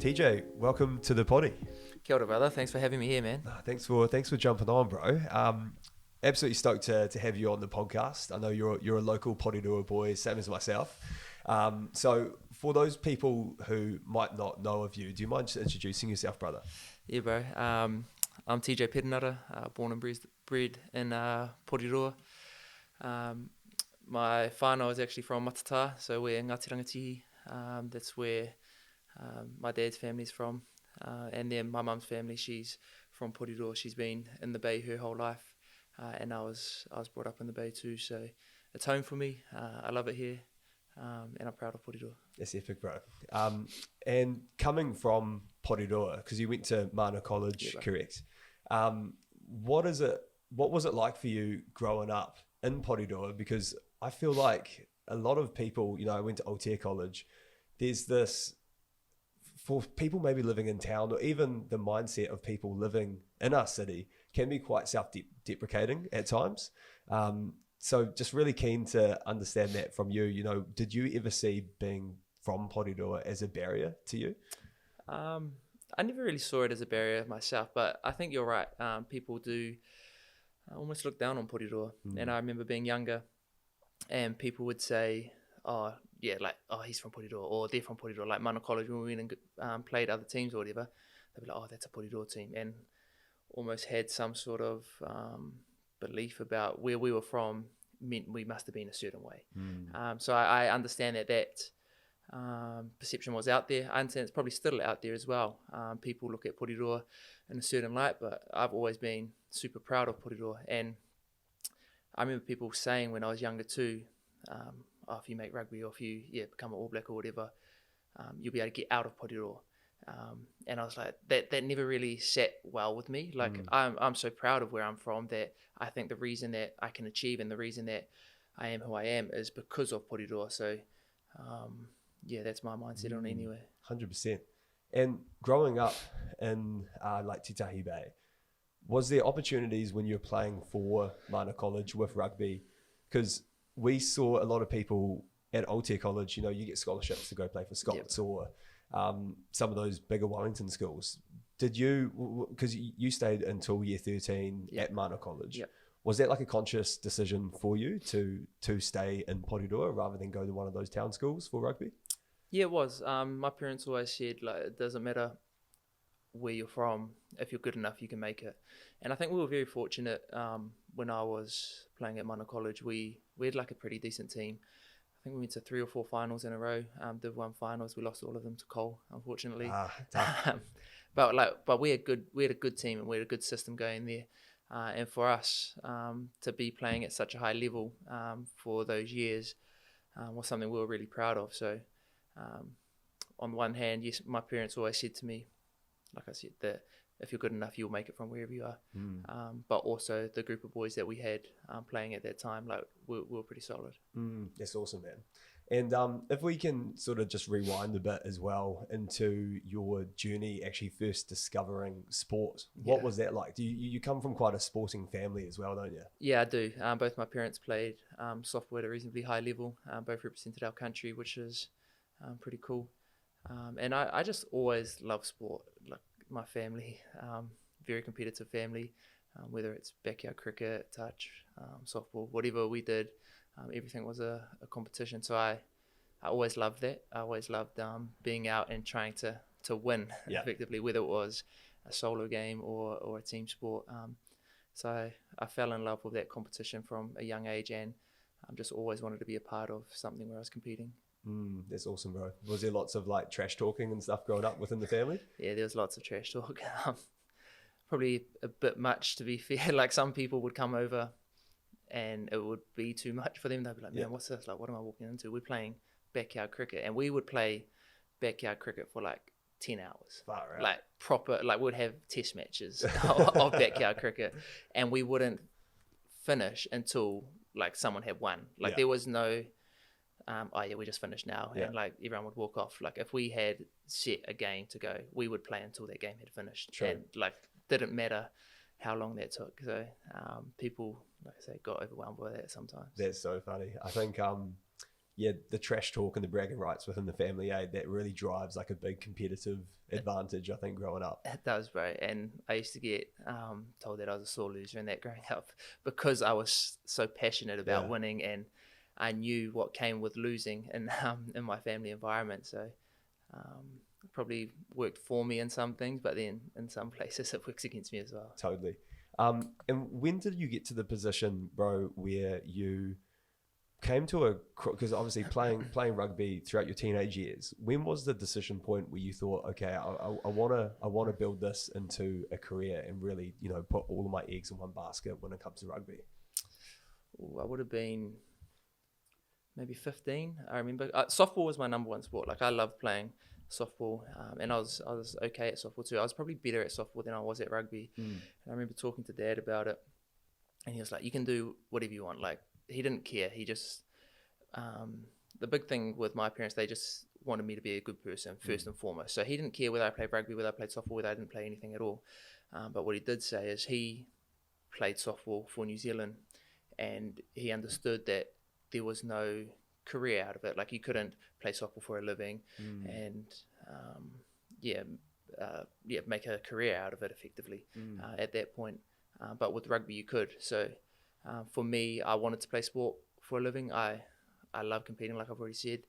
TJ, welcome to the potty. Kia ora, brother. Thanks for having me here, man. Thanks for jumping on, bro. Absolutely stoked to have you on the podcast. I know you're a local Porirua boy, same as myself. So for those people who might not know of you, do you mind just introducing yourself, brother? Yeah, bro. I'm TJ Perenara, born and bred in Porirua. My whānau is actually from Matata, so we're in Ngāti Rangatihi. That's where my dad's family's from. And then my mum's family, she's from Porirua. She's been in the Bay her whole life. And I was brought up in the Bay too, so it's home for me. I love it here, and I'm proud of Porirua. That's epic, bro. And coming from Porirua, because you went to Mana College, correct? What was it like for you growing up in Porirua? Because I feel like a lot of people, I went to Aotea College, there's this, for people maybe living in town, or even the mindset of people living in our city can be quite self-deprecating at times. So just really keen to understand that from you. Did you ever see being from Porirua as a barrier to you? I never really saw it as a barrier myself, but I think you're right. People do almost look down on Porirua. And I remember being younger and people would say, oh, yeah, like, oh, he's from Porirua, or they're from Porirua. Like Mana College, when we went and played other teams or whatever, they'd be like, oh, that's a Porirua team. And almost had some sort of belief about where we were from meant we must have been a certain way. So I understand that perception was out there. I understand it's probably still out there as well. People look at Porirua in a certain light, but I've always been super proud of Porirua. And I remember people saying when I was younger too, oh, if you make rugby or if you become an All Black or whatever, you'll be able to get out of Porirua. And I was like, that never really sat well with me. Like I'm so proud of where I'm from that I think the reason that I can achieve and the reason that I am who I am is because of Porirua. So that's my mindset on it anyway. 100%. And growing up in like Titahi Bay, was there opportunities when you were playing for Mana College with rugby? Because we saw a lot of people at Aotea College, you get scholarships to go play for Scots or some of those bigger Wellington schools. Did you, because you stayed until year 13 at Mana College, was that like a conscious decision for you to stay in Porirua rather than go to one of those town schools for rugby? Yeah, it was. My parents always said, like, it doesn't matter where you're from, if you're good enough, you can make it. And I think we were very fortunate when I was playing at Mana College. We had like a pretty decent team. I think we went to 3 or 4 finals in a row. Div 1 finals, we lost all of them to Cole, unfortunately. But we had a good team and we had a good system going there. And for us to be playing at such a high level for those years was something we were really proud of. So on the one hand, yes, my parents always said to me, like I said, that if you're good enough, you'll make it from wherever you are. But also the group of boys that we had playing at that time, like we were pretty solid. That's awesome, man. And if we can sort of just rewind a bit as well into your journey actually first discovering sport, what was that like? Do you come from quite a sporting family as well, don't you? Yeah, I do. Both my parents played softball at a reasonably high level. Both represented our country, which is pretty cool. And I just always love sport. Like my family, very competitive family, whether it's backyard cricket, touch, softball, whatever we did, everything was a competition. So I always loved that. I always loved being out and trying to win effectively, whether it was a solo game or a team sport. So I fell in love with that competition from a young age, and just always wanted to be a part of something where I was competing. That's awesome, bro. Was there lots of like trash talking and stuff growing up within the family? Yeah, there was lots of trash talk. Probably a bit much, to be fair. Like some people would come over and it would be too much for them. They'd be like, man, what's this? Like, what am I walking into? We're playing backyard cricket, and we would play backyard cricket for like 10 hours. Far out. Like proper, like we'd have test matches of backyard cricket, and we wouldn't finish until like someone had won. Like there was no... we just finished now, and like everyone would walk off. Like if we had set a game to go, we would play until that game had finished. True. And like didn't matter how long that took. So people, like I say, got overwhelmed by that sometimes. That's so funny. I think the trash talk and the bragging rights within the family, that really drives like a big competitive advantage, I think, growing up. It does, bro. And I used to get told that I was a sore loser in that growing up because I was so passionate about winning, and I knew what came with losing in my family environment. So it probably worked for me in some things, but then in some places it works against me as well. Totally. And when did you get to the position, bro, where you came to because obviously playing rugby throughout your teenage years, when was the decision point where you thought, okay, I want to build this into a career and really, put all of my eggs in one basket when it comes to rugby? Ooh, I would have been maybe 15. I remember softball was my number one sport. Like I loved playing softball, and I was okay at softball too. I was probably better at softball than I was at rugby. And I remember talking to Dad about it, and he was like, you can do whatever you want. Like he didn't care. He just the big thing with my parents, they just wanted me to be a good person first and foremost. So he didn't care whether I played rugby, whether I played softball, whether I didn't play anything at all. But what he did say is he played softball for New Zealand, and he understood that there was no career out of it. Like you couldn't play softball for a living and make a career out of it effectively at that point. But with rugby you could. So for me, I wanted to play sport for a living. I love competing, like I've already said,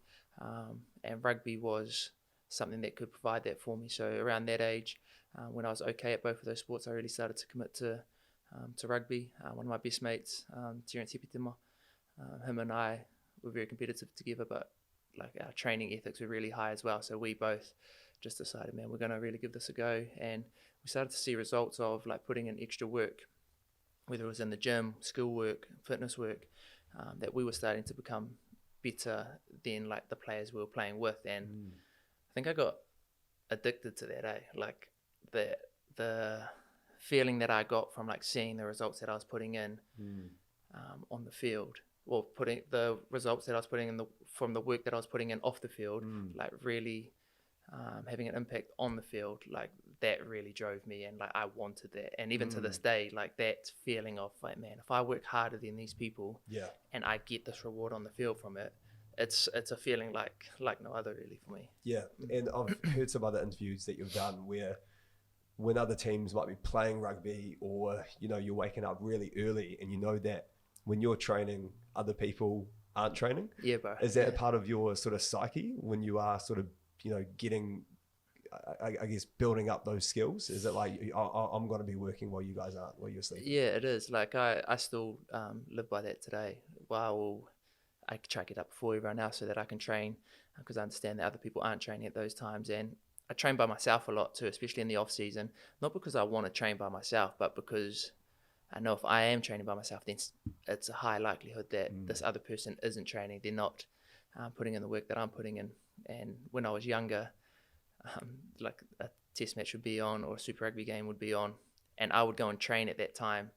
and rugby was something that could provide that for me. So around that age, when I was okay at both of those sports, I really started to commit to rugby. One of my best mates, Terence Hepitema, him and I were very competitive together, but like our training ethics were really high as well. So we both just decided, man, we're going to really give this a go. And we started to see results of like putting in extra work, whether it was in the gym, school work, fitness work, that we were starting to become better than like the players we were playing with. And I think I got addicted to that, like the feeling that I got from like seeing the results that I was putting in on the field, or putting the results that I was putting in from the work that I was putting in off the field, like really having an impact on the field, like that really drove me, and like I wanted that. And even to this day, like that feeling of like, man, if I work harder than these people and I get this reward on the field from it, it's a feeling like no other really for me. And I've heard some other interviews that you've done where when other teams might be playing rugby, or you're waking up really early and that when you're training, other people aren't training. Yeah, bro. Is that a part of your sort of psyche when you are sort of getting, I guess, building up those skills? Is it like, I'm going to be working while you guys aren't, while you're sleeping? Yeah, it is. Like I still live by that today. Well, I try to get up before everyone else so that I can train, because I understand that other people aren't training at those times. And I train by myself a lot too, especially in the off season, not because I want to train by myself, but because I know if I am training by myself, then it's a high likelihood that this other person isn't training. They're not putting in the work that I'm putting in. And when I was younger, like a test match would be on, or a Super Rugby game would be on, and I would go and train at that time,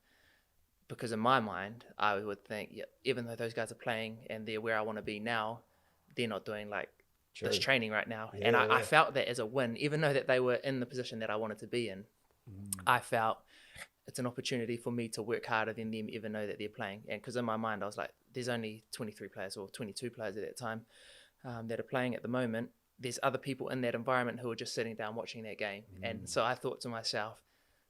because in my mind, I would think, even though those guys are playing and they're where I want to be now, they're not doing like this training right now. And I felt that as a win, even though that they were in the position that I wanted to be in. I felt it's an opportunity for me to work harder than them, even though that they're playing. And because in my mind, I was like, there's only 23 players or 22 players at that time that are playing at the moment. There's other people in that environment who are just sitting down watching that game. And so I thought to myself,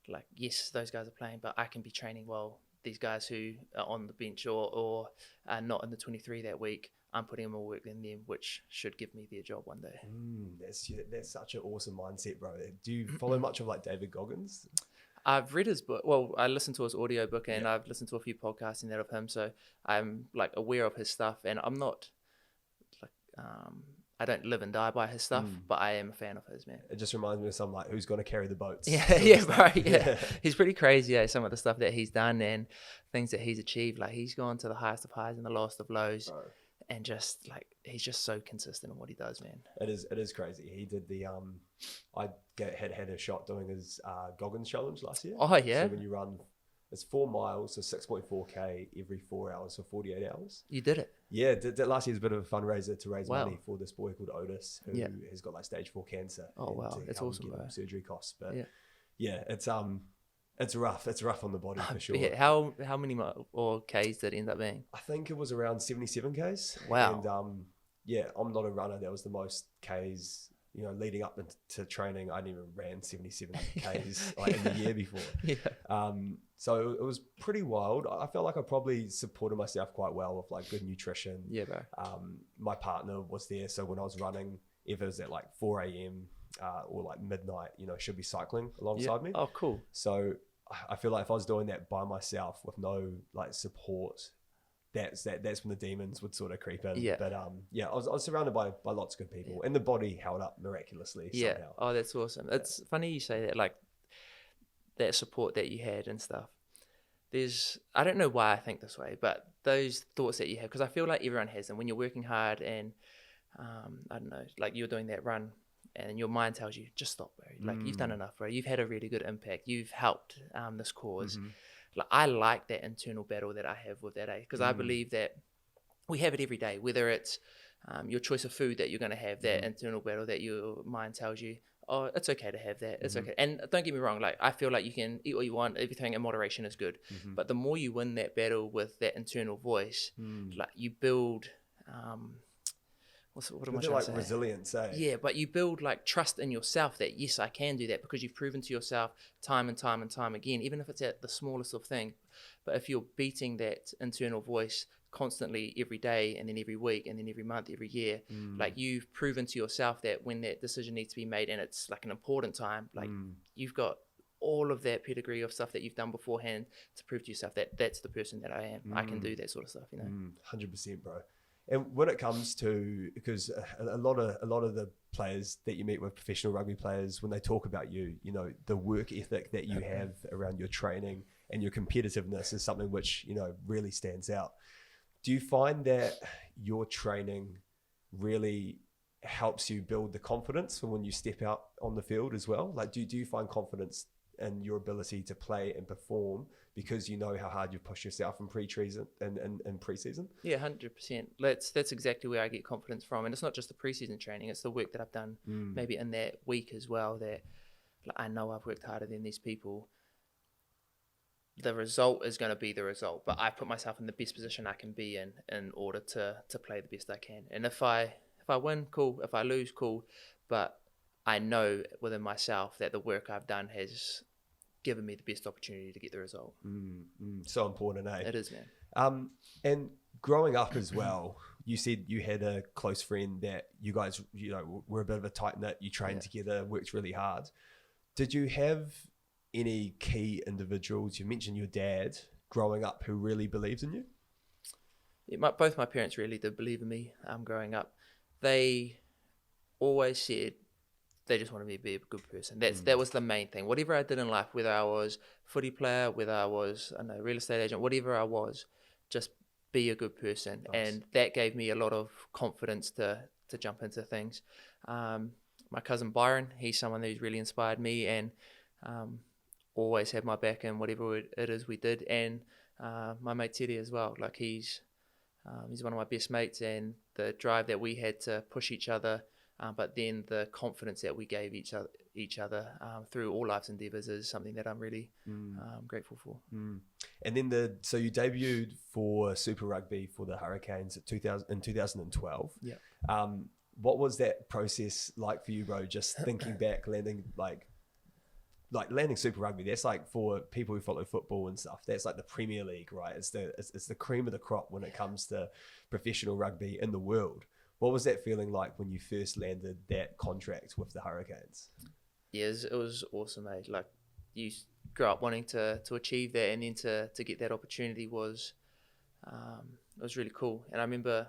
like, yes, those guys are playing, but I can be training well. These guys who are on the bench or are not in the 23 that week, I'm putting in more work than them, which should give me their job one day. That's such an awesome mindset, bro. Do you follow much of like David Goggins? I've read his book. Well, I listened to his audio book, and I've listened to a few podcasts and that of him. So I'm like aware of his stuff, and I'm not like, I don't live and die by his stuff, but I am a fan of his, man. It just reminds me of some like, who's going to carry the boats. Right. He's pretty crazy, some of the stuff that he's done and things that he's achieved. Like he's gone to the highest of highs and the lowest of lows. Bro. And just like, he's just so consistent in what he does, man. It is crazy. He did the, I had a shot doing his Goggins challenge last year. Oh, yeah. So when you run, it's 4 miles, so 6.4K every 4 hours for 48 hours. You did it? Yeah, did last year was a bit of a fundraiser to raise money for this boy called Otis, who has got like stage 4 cancer. Oh, wow. It's awesome, bro. Surgery costs. But yeah, it's, It's rough. It's rough on the body for sure. Yeah, how many or Ks did it end up being? I think it was around 77 Ks. Wow. And yeah, I'm not a runner. That was the most Ks, leading up into training. I never ran 77 Ks like in the year before. Yeah. So it was pretty wild. I felt like I probably supported myself quite well with like good nutrition. Yeah, bro. My partner was there. So when I was running, if it was at like 4 a.m. Or like midnight, she'll be cycling alongside me. Oh, cool. So I feel like if I was doing that by myself with no like support, that's when the demons would sort of creep in. Yeah. But I was surrounded by lots of good people, and the body held up miraculously somehow. Oh, that's awesome. It's funny you say that, like that support that you had and stuff. I don't know why I think this way, but those thoughts that you have, because I feel like everyone has them when you're working hard and I don't know, like you're doing that run and your mind tells you, just stop, bro. Like you've done enough, bro. You've had a really good impact. You've helped this cause. Mm-hmm. Like I like that internal battle that I have with that, because I believe that we have it every day, whether it's your choice of food that you're going to have, that internal battle that your mind tells you, oh, it's okay to have that. It's okay. And don't get me wrong, like I feel like you can eat what you want, everything in moderation is good. But the more you win that battle with that internal voice, like you build what am I trying to say? Resilience, eh? Yeah, but you build like trust in yourself that yes, I can do that, because you've proven to yourself time and time and time again, even if it's at the smallest of thing. But if you're beating that internal voice constantly every day, and then every week, and then every month, every year, like you've proven to yourself that when that decision needs to be made and it's like an important time, like you've got all of that pedigree of stuff that you've done beforehand to prove to yourself that that's the person that I am. I can do that sort of stuff, 100%, bro. And when it comes to, because a lot of the players that you meet with, professional rugby players, when they talk about you, the work ethic that you have around your training and your competitiveness is something which, really stands out. Do you find that your training really helps you build the confidence for when you step out on the field as well? Like, do you find confidence in your ability to play and perform because you know how hard you push yourself in pre-season and pre-season? Yeah, 100%. That's exactly where I get confidence from. And it's not just the pre-season training, it's the work that I've done maybe in that week as well, that like, I know I've worked harder than these people. The result is going to be the result, but I put myself in the best position I can be in order to play the best I can. And if I win, cool. If I lose, cool. But I know within myself that the work I've done has given me the best opportunity to get the result. So important, eh? It is, man. And growing up as well, you said you had a close friend that you guys, were a bit of a tight knit. You trained together, worked really hard. Did you have any key individuals? You mentioned your dad growing up who really believed in you. Both my parents really did believe in me growing up. They always said they just wanted me to be a good person. That was the main thing. Whatever I did in life, whether I was footy player, whether I was real estate agent, whatever I was, just be a good person. Nice. And that gave me a lot of confidence to jump into things. My cousin Byron, he's someone who's really inspired me and always had my back in whatever it is we did. And my mate Teddy as well. Like he's one of my best mates, and the drive that we had to push each other, but then the confidence that we gave each other through all life's endeavours is something that I'm really grateful for. And then so you debuted for Super Rugby for the Hurricanes in 2012. Yeah. What was that process like for you, bro? Just thinking back, landing landing Super Rugby, that's like, for people who follow football and stuff, that's like the Premier League, right? It's the cream of the crop when it comes to professional rugby in the world. What was that feeling like when you first landed that contract with the Hurricanes? Yeah, it was awesome, mate. Like you grow up wanting to achieve that, and then to get that opportunity was really cool. And I remember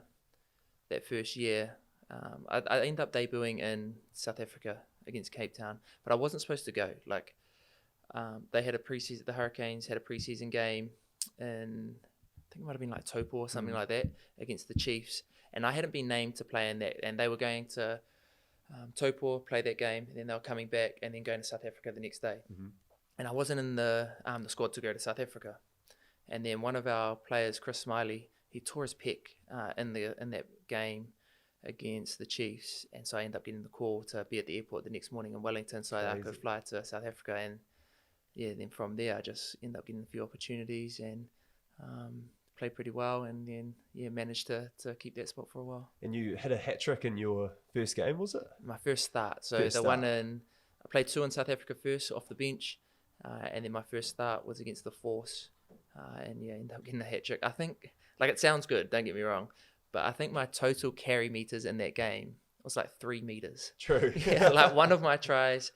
that first year, I ended up debuting in South Africa against Cape Town, but I wasn't supposed to go. Like they had the Hurricanes had a preseason game in, I think it might have been like Taupo or something like that, against the Chiefs, and I hadn't been named to play in that, and they were going to Taupo, play that game, and then they were coming back and then going to South Africa the next day. And I wasn't in the squad to go to South Africa. And then one of our players, Chris Smiley, he tore his pec in that game against the Chiefs, and so I ended up getting the call to be at the airport the next morning in Wellington, so that I could fly to South Africa. And then from there I just ended up getting a few opportunities and played pretty well, and then managed to keep that spot for a while. And you hit a hat trick in your first game, was it? My first start. So one I played 2 in South Africa first off the bench, and then my first start was against the Force, and ended up getting a hat trick. I think, like, it sounds good, don't get me wrong, but I think my total carry meters in that game was like 3 meters. True. Like one of my tries,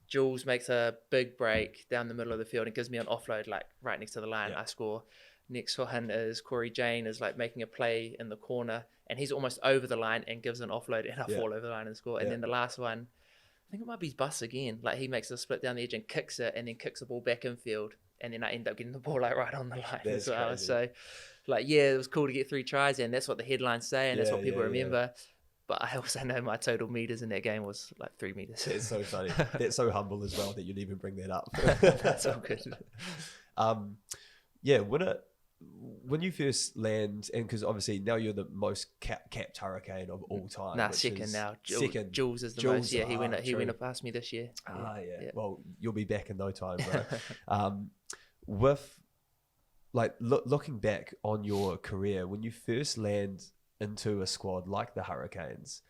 Jules makes a big break down the middle of the field and gives me an offload like right next to the line. I score. Next one is Corey Jane is like making a play in the corner, and he's almost over the line and gives an offload, and I fall over the line and score. And then the last one, I think it might be his bus again. Like he makes a split down the edge and kicks it, and then kicks the ball back infield, and then I end up getting the ball like right on the line as well. Crazy. So, like, it was cool to get 3 tries, and that's what the headlines say, and that's what people remember. But I also know my total meters in that game was like 3 meters. It's so funny. That's so humble as well that you'd even bring that up. That's all good. When you first land, and because obviously now you're the most capped Hurricane of all time. Second now. Second. Jules is the most. Yeah, he went up past me this year. Well, you'll be back in no time, bro. With like looking back on your career, when you first land into a squad like the Hurricanes,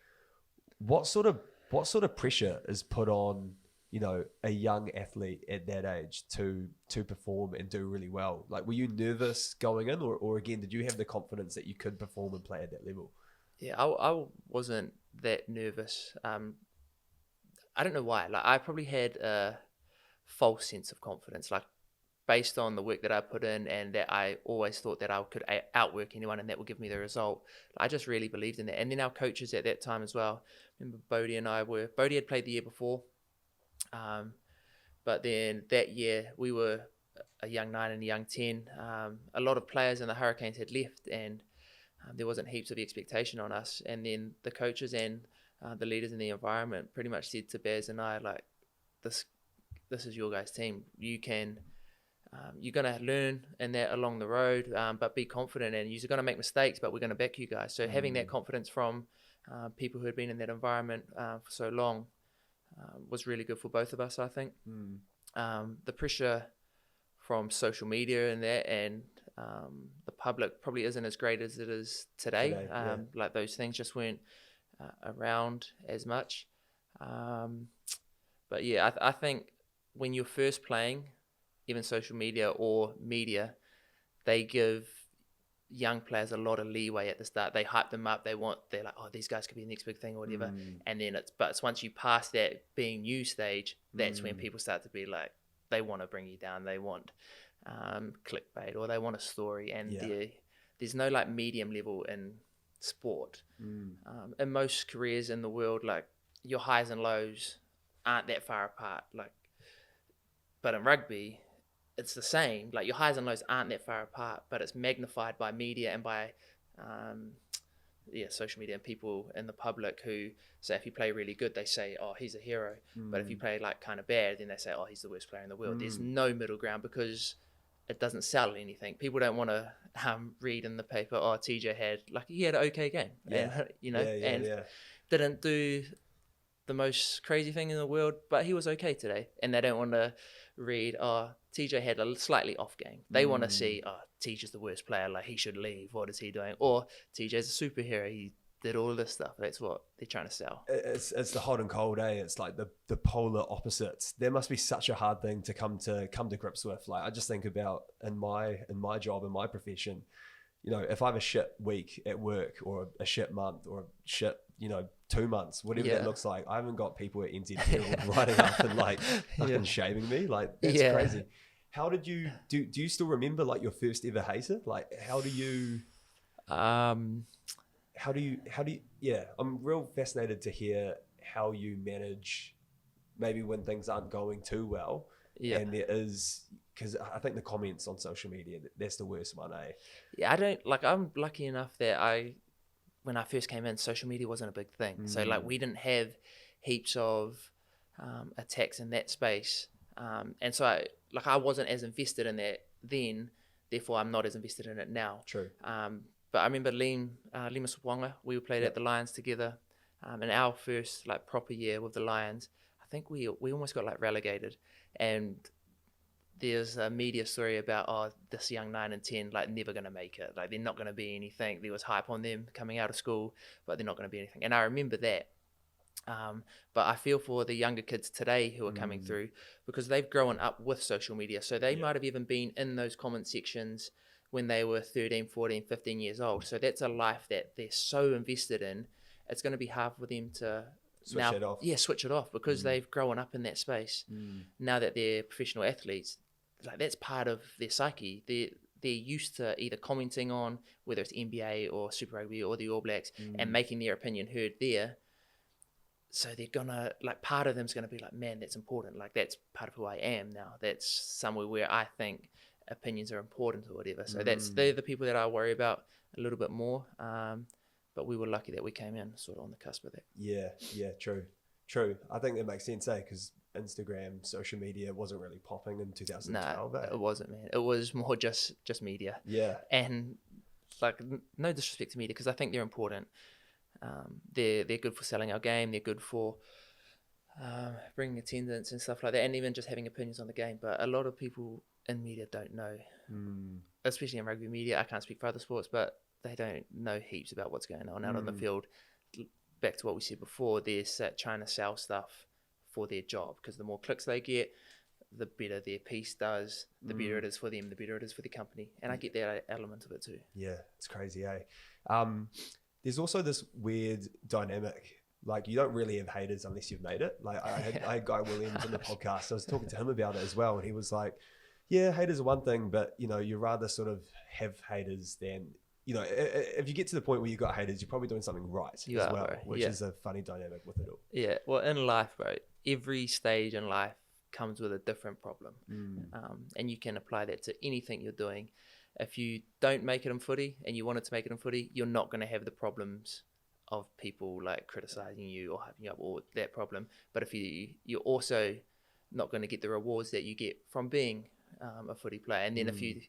what sort of pressure is put on, you know, a young athlete at that age to perform and do really well? Like, were you nervous going in, or again, did you have the confidence that you could perform and play at that level? Yeah, I wasn't that nervous. I don't know why. Like, I probably had a false sense of confidence, like based on the work that I put in, and that I always thought that I could outwork anyone and that would give me the result. I just really believed in that. And then our coaches at that time as well. Remember Bodie had played the year before. But then that year we were a young 9 and a young 10. A lot of players in the Hurricanes had left, and there wasn't heaps of expectation on us. And then the coaches and the leaders in the environment pretty much said to Baz and I, like, this is your guys' team. You can, you're going to learn in that along the road, but be confident, and you're going to make mistakes, but we're going to back you guys. So having that confidence from people who had been in that environment for so long was really good for both of us, I think. The pressure from social media and that, and the public probably isn't as great as it is today. Like, those things just weren't around as much. But yeah, I think when you're first playing, even social media or media, they give young players a lot of leeway at the start. They hype them up. They're like, oh, these guys could be the next big thing or whatever. And then it's once you pass that being new stage, that's when people start to be like, they want to bring you down. They want clickbait, or they want a story. And there's no like medium level in sport. In most careers in the world, like, your highs and lows aren't that far apart. Like, but in rugby, it's the same. Like, your highs and lows aren't that far apart, but it's magnified by media and by social media and people in the public who say if you play really good, they say, oh, he's a hero. But if you play like kind of bad, then they say, oh, he's the worst player in the world. There's no middle ground, because it doesn't sell anything. People don't want to read in the paper, oh, TJ had an okay game, and didn't do the most crazy thing in the world, but he was okay today. And they don't want to read, oh, TJ had a slightly off game. They want to see, oh, TJ's the worst player, like, he should leave, what is he doing? Or TJ's a superhero, he did all this stuff. That's what they're trying to sell. It's the hot and cold, It's like the polar opposites. There must be such a hard thing to come to grips with. Like, I just think about in my job, in my profession, you know, if I have a shit week at work, or a shit month, or a shit, 2 months, whatever that looks like, I haven't got people at NZ Herald writing up and like fucking shaming me. Like, that's crazy. How did you do you still remember like your first ever hater? Like, how do you I'm real fascinated to hear how you manage maybe when things aren't going too well. And there is, because I think the comments on social media, that's the worst one, I'm lucky enough that when I first came in, social media wasn't a big thing. So like, we didn't have heaps of attacks in that space. And so I wasn't as invested in that then, therefore I'm not as invested in it now. True. But I remember Lemus Wonga, we played at the Lions together. In our first like proper year with the Lions, I think we almost got like relegated, and there's a media story about this young 9 and 10 like never gonna make it, like they're not gonna be anything. There was hype on them coming out of school, but they're not gonna be anything. And I remember that. But I feel for the younger kids today who are coming through, because they've grown up with social media. So they might have even been in those comment sections when they were 13, 14, 15 years old. So that's a life that they're so invested in. It's going to be hard for them to Switch it off. Yeah, switch it off, because they've grown up in that space. Now that they're professional athletes, like that's part of their psyche. They're used to either commenting on whether it's NBA or Super Rugby or the All Blacks and making their opinion heard there. So they're gonna, like, part of them's gonna be like, man, that's important. Like, that's part of who I am now. That's somewhere where I think opinions are important or whatever. So they're the people that I worry about a little bit more. But we were lucky that we came in sort of on the cusp of that. Yeah, true. I think that makes sense, because Instagram, social media wasn't really popping in 2012. No, it wasn't, man. It was more just media. Yeah. And like, no disrespect to media, because I think they're important. They're good for selling our game. They're good for bringing attendance and stuff like that, and even just having opinions on the game. But a lot of people in media don't know, especially in rugby media. I can't speak for other sports, but they don't know heaps about what's going on out on the field. Back to what we said before, they're trying to sell stuff for their job, because the more clicks they get, the better their piece does, the better it is for them, the better it is for the company. And I get that element of it too. Yeah, it's crazy, eh? There's also this weird dynamic. Like, you don't really have haters unless you've made it. Like, I had Guy Williams on the podcast. I was talking to him about it as well, and he was like, yeah, haters are one thing, but, you know, you rather sort of have haters than, you know, if you get to the point where you've got haters, you're probably doing something right as well, bro. Which is a funny dynamic with it all. Yeah, well, in life, bro, every stage in life comes with a different problem. And you can apply that to anything you're doing. If you don't make it in footy and you wanted to make it in footy, you're not going to have the problems of people like criticizing you or hyping you up, or that problem. But if you're also not going to get the rewards that you get from being a footy player. And then if you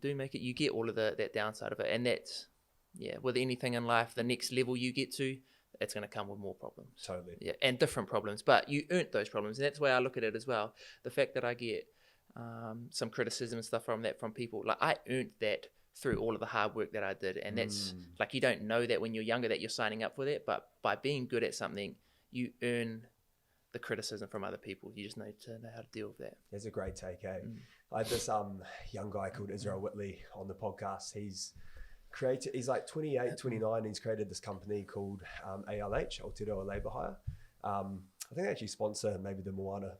do make it, you get all of that downside of it. And that's, with anything in life, the next level you get to, it's going to come with more problems. Totally. Yeah, and different problems. But you earned those problems. And that's the way I look at it as well. The fact that I get some criticism and stuff from people, like, I earned that through all of the hard work that I did. And that's like, you don't know that when you're younger that you're signing up for that, but by being good at something, you earn the criticism from other people. You just need to know how to deal with that. That's a great take, eh? I had this young guy called Israel Whitley on the podcast. He's like 28, 29. He's created this company called ALH, Aotearoa Labour Hire. I think they actually sponsor maybe the Moana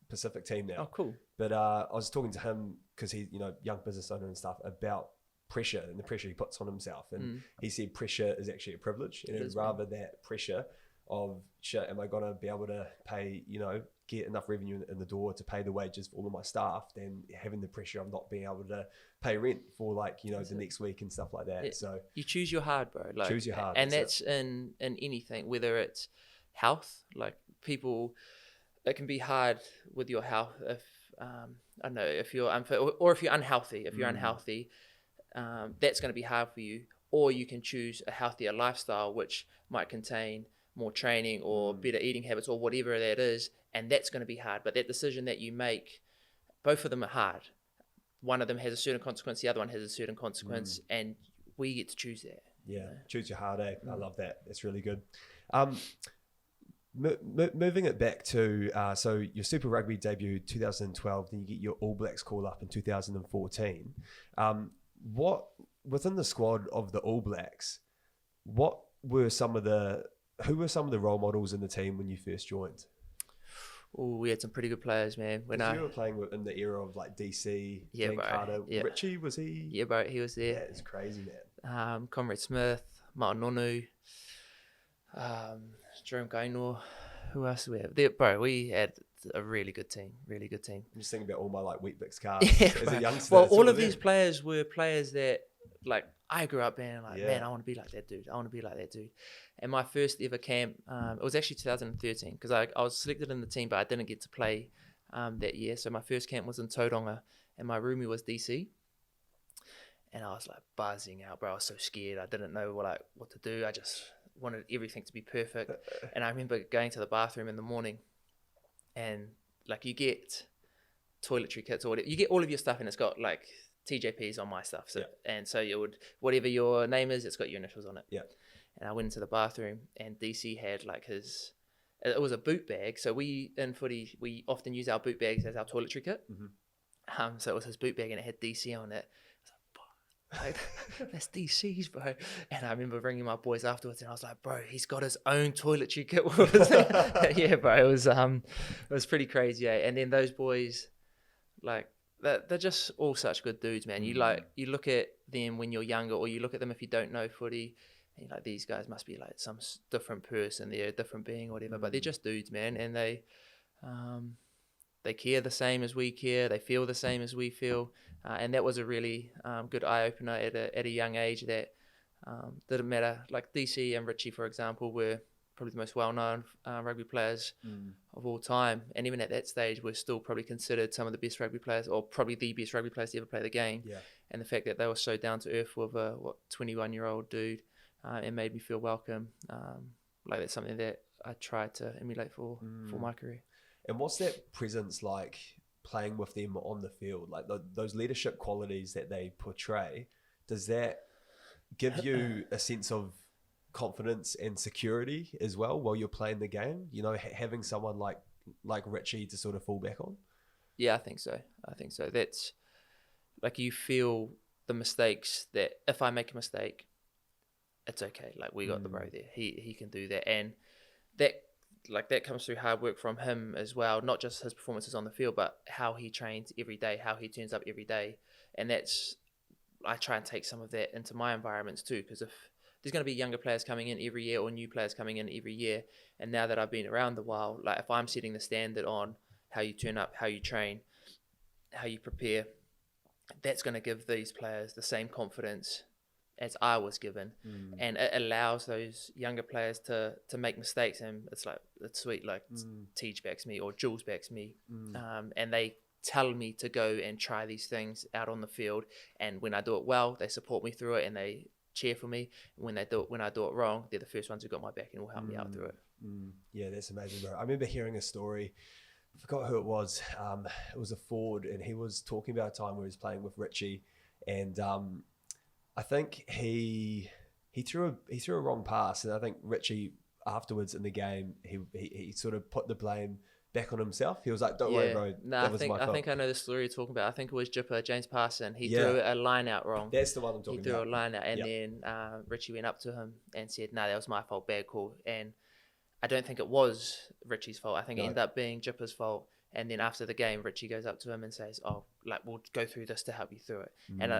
Pacific team now. Oh, cool. But I was talking to him, because he's, you know, young business owner and stuff, about pressure and the pressure he puts on himself. And he said pressure is actually a privilege. And rather that pressure of, shit, am I going to be able to pay, you know, get enough revenue in the door to pay the wages for all of my staff, than having the pressure of not being able to pay rent for, like, you know, the next week and stuff like that. So you choose your hard, bro. Like, choose your hard. And that's in anything, whether it's health, like people, it can be hard with your health if, I don't know, if you're unfit or if you're unhealthy. If you're unhealthy, that's going to be hard for you. Or you can choose a healthier lifestyle, which might contain more training or better eating habits or whatever that is, and that's going to be hard. But that decision that you make, both of them are hard. One of them has a certain consequence, the other one has a certain consequence, and we get to choose that. Yeah, you know? Choose your hard, eh? I love that. That's really good. Moving it back to, so your Super Rugby debut 2012, then you get your All Blacks call up in 2014. What, within the squad of the All Blacks, who were some of the role models in the team when you first joined? Oh, we had some pretty good players, man. When you were playing in the era of like DC, Dan Carter, Richie, was he? Yeah, bro, he was there. Yeah, it's crazy, man. Comrade Smith, Ma'anonu, Jerome Gainor. Who else do we have? There, bro, we had a really good team. I'm just thinking about all my like Weet-Bix cards as a youngster. Well, all of these players were players that, like, I grew up being like, man, I want to be like that dude. And my first ever camp, it was actually 2013, because I was selected in the team, but I didn't get to play that year. So my first camp was in Tauranga, and my roomie was DC. And I was like buzzing out, bro. I was so scared. I didn't know what to do. I just wanted everything to be perfect. And I remember going to the bathroom in the morning, and like you get toiletry kits or whatever, you get all of your stuff, and it's got like TJPs on my stuff. So and so you would, whatever your name is, it's got your initials on it. Yeah. And I went into the bathroom, and DC had like it was a boot bag. So we in footy, we often use our boot bags as our toiletry kit. So it was his boot bag, and it had DC on it. Like, that's DC's, bro. And I remember ringing my boys afterwards, and I was like, bro, he's got his own toiletry kit. Yeah, bro, it was pretty crazy. And then those boys, like, they're just all such good dudes, man. You look at them when you're younger, or you look at them if you don't know footy, and you're like, these guys must be like some different person, they're a different being or whatever. But they're just dudes, man, and they care the same as we care. They feel the same as we feel. And that was a really good eye-opener at a young age, that didn't matter. Like DC and Richie, for example, were probably the most well-known rugby players of all time. And even at that stage, we're still probably considered some of the best rugby players, or probably the best rugby players to ever play the game. Yeah. And the fact that they were so down to earth with a 21-year-old dude, it made me feel welcome. Like that's something that I tried to emulate for my career. And what's that presence like playing with them on the field? Like those leadership qualities that they portray, does that give you a sense of confidence and security as well while you're playing the game? You know, having someone like Richie to sort of fall back on? Yeah, I think so. That's like, you feel the mistakes, that if I make a mistake, it's okay. Like, we got the bro there. He can do that. And that comes through hard work from him as well, not just his performances on the field, but how he trains every day, how he turns up every day. And I try and take some of that into my environments too, because if there's going to be younger players coming in every year, or new players coming in every year, and now that I've been around a while, like if I'm setting the standard on how you turn up, how you train, how you prepare, that's going to give these players the same confidence as I was given. And it allows those younger players to make mistakes, and it's sweet, like Tej backs me or Jules backs me, and they tell me to go and try these things out on the field, and when I do it well, they support me through it and they cheer for me. When I do it wrong, they're the first ones who got my back and will help me out through it. Yeah, that's amazing, bro. I remember hearing a story, I forgot who it was. It was a forward, and he was talking about a time where he was playing with Richie, and I think he threw a wrong pass, and I think Richie afterwards in the game he sort of put the blame back on himself. He was like, "Don't worry, bro. No, that was my fault." I think I know the story you're talking about. I think it was Jipper, James Parson. He threw a line out wrong. That's the one I'm talking about. He threw a line out, and then Richie went up to him and said, "No, that was my fault. Bad call." And I don't think it was Richie's fault. I think it ended up being Jipper's fault. And then after the game, Richie goes up to him and says, "Oh, like, we'll go through this to help you through it." And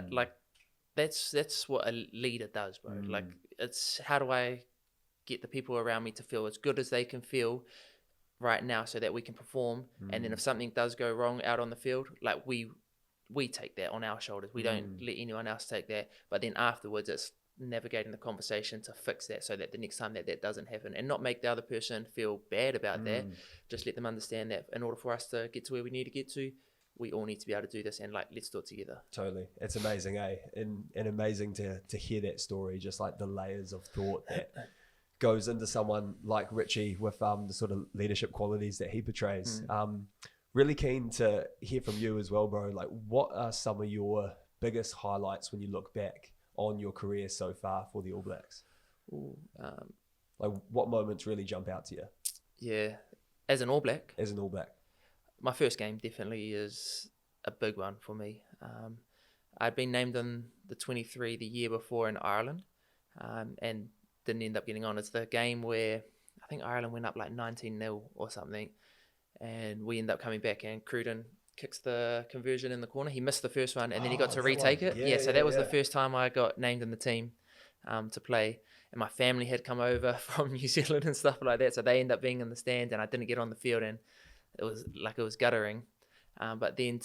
that's what a leader does, bro. Like, it's how do I get the people around me to feel as good as they can feel right now, so that we can perform. And then if something does go wrong out on the field, like we take that on our shoulders. We don't let anyone else take that. But then afterwards, it's navigating the conversation to fix that, so that the next time that doesn't happen, and not make the other person feel bad about that. Just let them understand that in order for us to get to where we need to get to, we all need to be able to do this, and like, let's do it together. Totally. It's amazing, eh? And amazing to hear that story, just like the layers of thought that goes into someone like Richie with the sort of leadership qualities that he portrays. Really keen to hear from you as well, bro. Like, what are some of your biggest highlights when you look back on your career so far for the All Blacks? Like, what moments really jump out to you? Yeah, as an All Black, my first game definitely is a big one for me. I'd been named on the 23 the year before in Ireland, and didn't end up getting on. It's the game where I think Ireland went up like 19-0 or something, and we end up coming back, and Cruden kicks the conversion in the corner. He missed the first one, and then he got to retake it. So that was the first time I got named in the team to play. And my family had come over from New Zealand and stuff like that, so they ended up being in the stand, and I didn't get on the field, and it was guttering. But then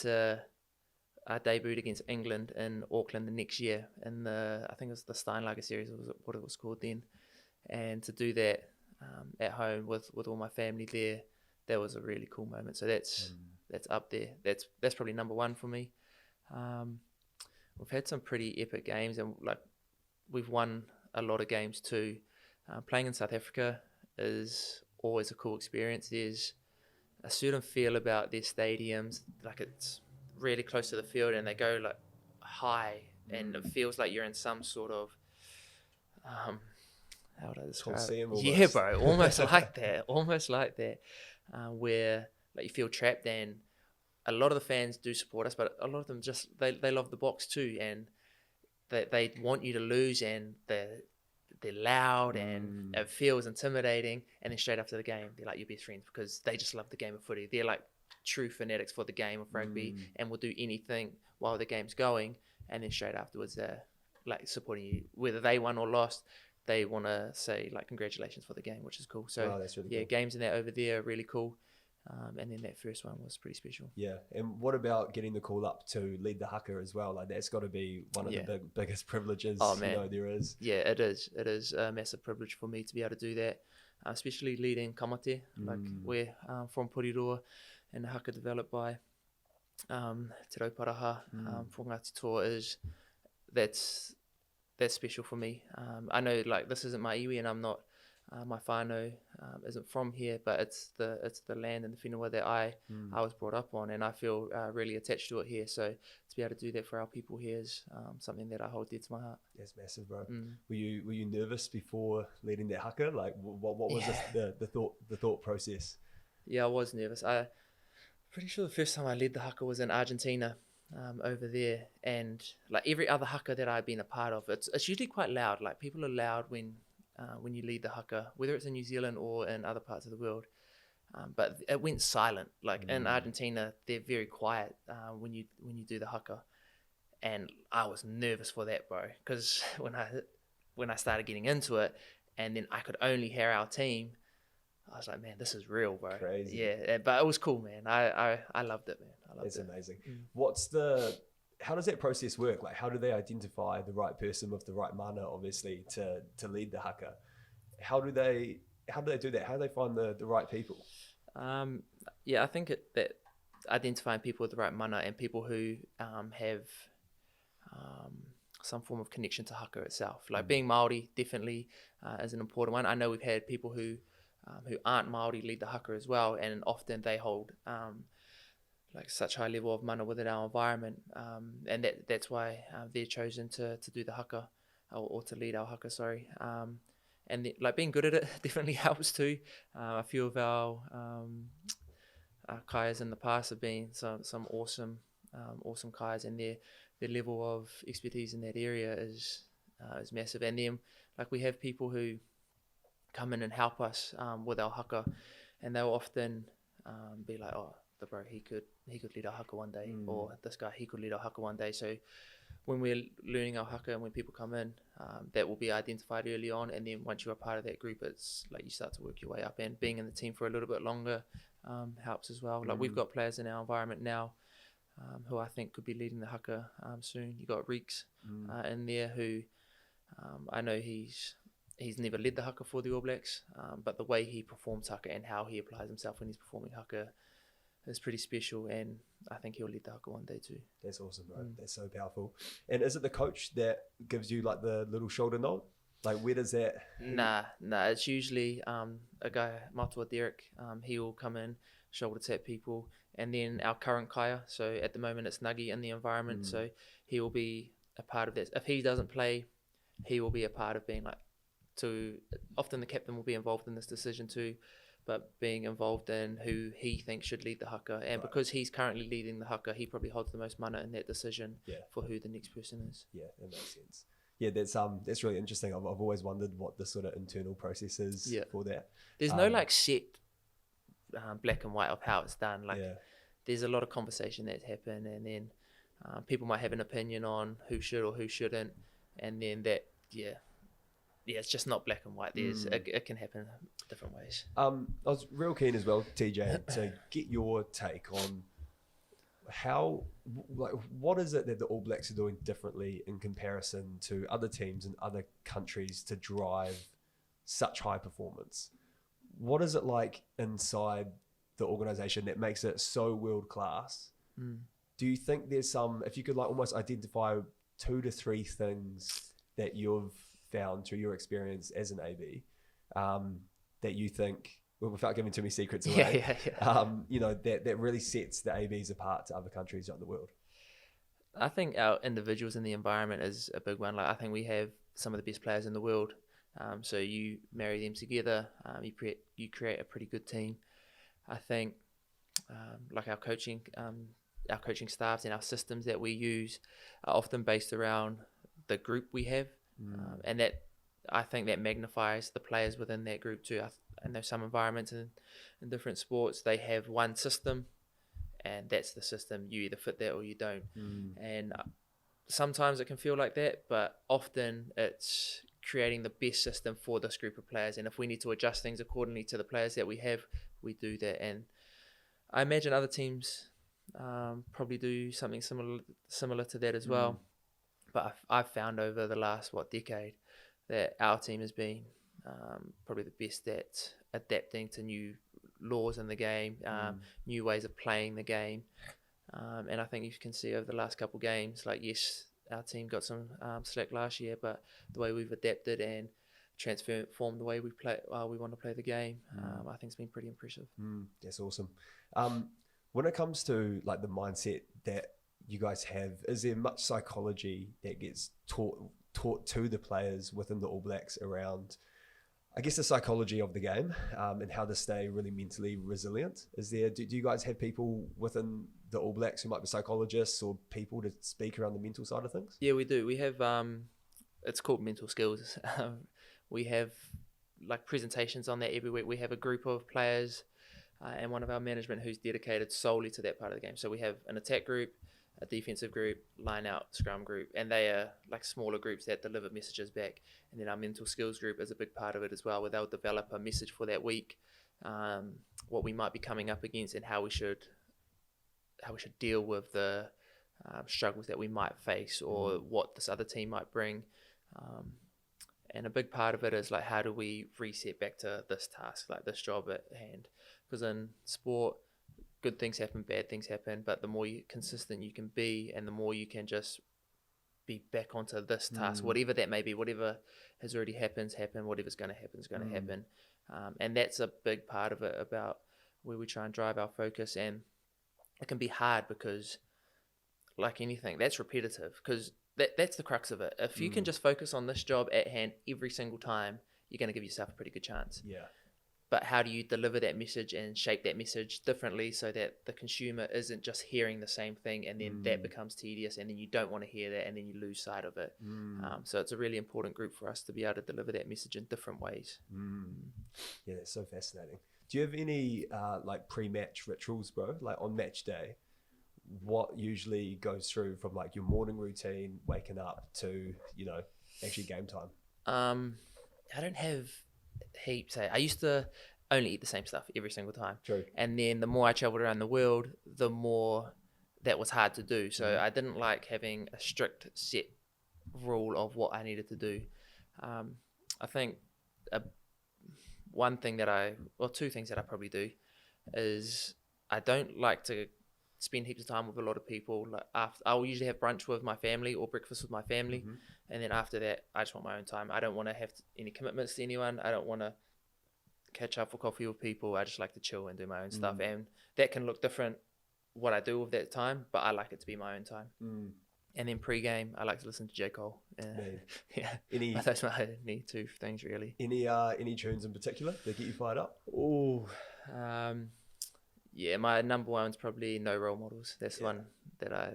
I debuted against England in Auckland the next year in I think it was the Steinlager series, was what it was called then. And to do that at home with all my family there, that was a really cool moment. So that's up there. That's probably number one for me. We've had some pretty epic games, and like, we've won a lot of games too. Playing in South Africa is always a cool experience. There's a certain feel about their stadiums, like it's really close to the field and they go like high, and it feels like you're in some sort of how would I describe Coliseum it? almost. Yeah, bro, almost like that, where like you feel trapped. And a lot of the fans do support us, but a lot of them just they love the box too, and they want you to lose, and they're loud and it feels intimidating. And then straight after the game, they're like your best friends because they just love the game of footy. They're like true fanatics for the game of rugby and will do anything while the game's going. And then straight afterwards, they're like supporting you, whether they won or lost. They want to say like congratulations for the game, which is cool. So wow, that's really yeah, cool. games in that over there are really cool. And then that first one was pretty special. Yeah, and what about getting the call up to lead the Haka as well? Like that's got to be one of the biggest privileges there is. Yeah, it is. It is a massive privilege for me to be able to do that, especially leading Kamate, like we're from Porirua, and the Haka developed by Te Rauparaha from Ngāti Toa that's special for me. I know like this isn't my iwi and I'm not my whānau isn't from here, but it's the land and the whenua that I was brought up on, and I feel really attached to it here. So to be able to do that for our people here is something that I hold dear to my heart. That's massive, bro. Were you nervous before leading that Haka? Like what was the thought process? Yeah, I was nervous. I pretty sure the first time I led the Haka was in Argentina. Over there, and like every other Haka that I've been a part of, it's usually quite loud. Like people are loud when you lead the Haka, whether it's in New Zealand or in other parts of the world. But it went silent. Like in Argentina, they're very quiet when you do the Haka, and I was nervous for that, bro. Because when I started getting into it, and then I could only hear our team, I was like, man, this is real, bro. Crazy. Yeah, but it was cool, man. I loved it, man. It's amazing. How does that process work? Like, how do they identify the right person with the right mana, obviously, to lead the Haka? How do they do that? How do they find the right people? I think that identifying people with the right mana and people who have some form of connection to Haka itself. Like being Māori definitely is an important one. I know we've had people who aren't Māori lead the Haka as well, and often they hold like such high level of mana within our environment, and that's why they're chosen to do the Haka or to lead our Haka, sorry. And like being good at it definitely helps too. A few of our kaias in the past have been some awesome kaias, and their level of expertise in that area is massive. And then like we have people who come in and help us with our Haka, and they'll often be like, oh, the bro, he could lead our Haka one day, or this guy, he could lead our Haka one day. So when we're learning our Haka and when people come in, that will be identified early on, and then once you're a part of that group, it's like you start to work your way up, and being in the team for a little bit longer helps as well. Like we've got players in our environment now who I think could be leading the Haka soon. You got Reeks in there who I know he's never led the Haka for the All Blacks, but the way he performs Haka and how he applies himself when he's performing Haka is pretty special, and I think he'll lead the Haka one day too. That's awesome, bro. That's so powerful. And is it the coach that gives you like the little shoulder nod? Like where does that... Nah, it's usually a guy, Matua Derek, he will come in, shoulder tap people, and then our current kaya, so at the moment it's Nuggy in the environment, so he will be a part of that. If he doesn't play, he will be a part of being like, often the captain will be involved in this decision too, but being involved in who he thinks should lead the Haka. And because he's currently leading the Haka, he probably holds the most mana in that decision for who the next person is. Yeah, that makes sense. Yeah, that's really interesting. I've always wondered what the sort of internal process is for that. There's no like set black and white of how it's done. Like there's a lot of conversation that's happened, and then people might have an opinion on who should or who shouldn't, and then that it's just not black and white. It can happen different ways. I was real keen as well, TJ, to get your take on what is it that the All Blacks are doing differently in comparison to other teams in other countries to drive such high performance? What is it like inside the organisation that makes it so world class? Do you think there's if you could like almost identify 2 to 3 things that you've found through your experience as an AB that you think, well, without giving too many secrets away, that really sets the ABs apart to other countries around the world? I think our individuals in the environment is a big one. Like, I think we have some of the best players in the world. So you marry them together, you create a pretty good team. I think like our coaching staffs and our systems that we use are often based around the group we have, and that I think that magnifies the players within that group too. I know some environments in different sports, they have one system, and that's the system. You either fit that or you don't. And sometimes it can feel like that, but often it's creating the best system for this group of players. And if we need to adjust things accordingly to the players that we have, we do that. And I imagine other teams probably do something similar to that as well. But I've found over the last decade that our team has been probably the best at adapting to new laws in the game, new ways of playing the game. And I think you can see over the last couple of games, like, yes, our team got some slack last year, but the way we've adapted and transformed the way we want to play the game, I think it's been pretty impressive. That's awesome. When it comes to like the mindset that you guys have, is there much psychology that gets taught to the players within the All Blacks around, I guess, the psychology of the game, and how to stay really mentally resilient? Is there, do you guys have people within the All Blacks who might be psychologists or people to speak around the mental side of things? Yeah, we do. We have, it's called mental skills. We have like presentations on that every week. We have a group of players and one of our management who's dedicated solely to that part of the game. So we have an attack group, a defensive group, line out, scrum group, and they are like smaller groups that deliver messages back. And then our mental skills group is a big part of it as well, where they'll develop a message for that week, what we might be coming up against, and how we should deal with the struggles that we might face, or what this other team might bring. And a big part of it is like, how do we reset back to this task, like this job at hand? Because in sport, good things happen, bad things happen, but the more consistent you can be, and the more you can just be back onto this task, whatever that may be, whatever has already happened, whatever's going to happen is going to happen. And that's a big part of it, about where we try and drive our focus. And it can be hard because, like anything, that's repetitive, because that's the crux of it. If you can just focus on this job at hand every single time, you're going to give yourself a pretty good chance. Yeah. But how do you deliver that message and shape that message differently so that the consumer isn't just hearing the same thing, and then that becomes tedious, and then you don't want to hear that, and then you lose sight of it. So it's a really important group for us to be able to deliver that message in different ways. Yeah, that's so fascinating. Do you have any like pre-match rituals, bro? Like on match day, what usually goes through from like your morning routine, waking up, to, actually game time? I don't have heaps. I used to only eat the same stuff every single time. True. And then the more I traveled around the world, the more that was hard to do. So I didn't like having a strict set rule of what I needed to do. I think two things that I probably do is, I don't like to spend heaps of time with a lot of people. Like, I'll usually have brunch with my family or breakfast with my family, and then after that, I just want my own time. I don't want to have any commitments to anyone. I don't want to catch up for coffee with people. I just like to chill and do my own stuff, and that can look different what I do with that time, but I like it to be my own time. And then pre-game, I like to listen to J. Cole. Yeah, that's my only two things really. Any tunes in particular that get you fired up? Yeah, my number one's probably No Role Models. That's the one that I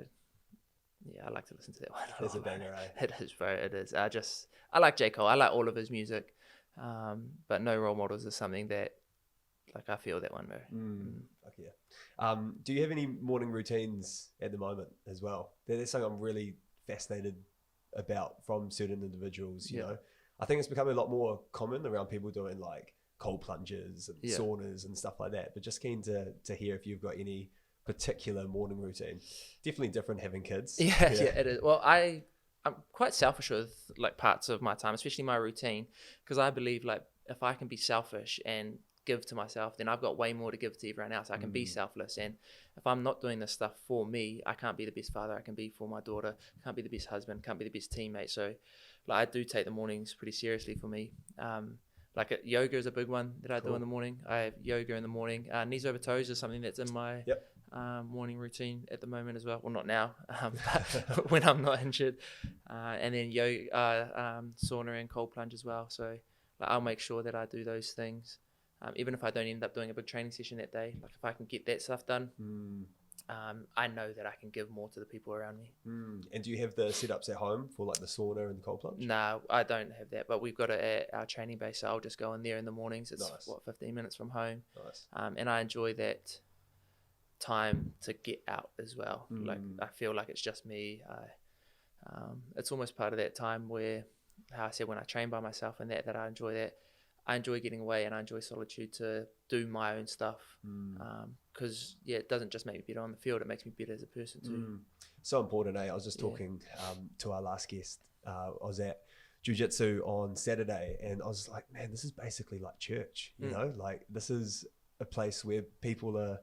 like to listen to that one. It's a banger, eh? It is, bro. It is. I like J. Cole. I like all of his music. But No Role Models is something that, like, I feel that one, bro. Fuck yeah. Do you have any morning routines at the moment as well? That's something I'm really fascinated about from certain individuals, you know. I think it's becoming a lot more common around people doing like cold plunges and saunas and stuff like that, but just keen to hear if you've got any particular morning routine. Definitely different having kids. Yeah, it is. Well, I'm quite selfish with like parts of my time, especially my routine, because I believe like if I can be selfish and give to myself, then I've got way more to give to everyone else. I can be selfless, and if I'm not doing this stuff for me, I can't be the best father I can be for my daughter, can't be the best husband, can't be the best teammate. So like, I do take the mornings pretty seriously for me. Like yoga is a big one that I do Cool. in the morning. I have yoga in the morning. Knees over toes is something that's in my Yep. morning routine at the moment as well. Well, not now, but when I'm not injured. And then yoga, sauna and cold plunge as well. So like, I'll make sure that I do those things. Even if I don't end up doing a big training session that day, like if I can get that stuff done, I know that I can give more to the people around me. And do you have the setups at home for like the sauna and the cold plunge? No, I don't have that, but we've got it at our training base. So I'll just go in there in the mornings. It's Nice. 15 minutes from home. Nice. And I enjoy that time to get out as well. Like I feel like it's just me. It's almost part of that time where, how I said, when I train by myself and that I enjoy that. I enjoy getting away and I enjoy solitude to do my own stuff. Because it doesn't just make me better on the field, it makes me better as a person too. So important, eh? I was just talking to our last guest. I was at jiu-jitsu on Saturday and I was like, man, this is basically like church, you know? Like this is a place where people are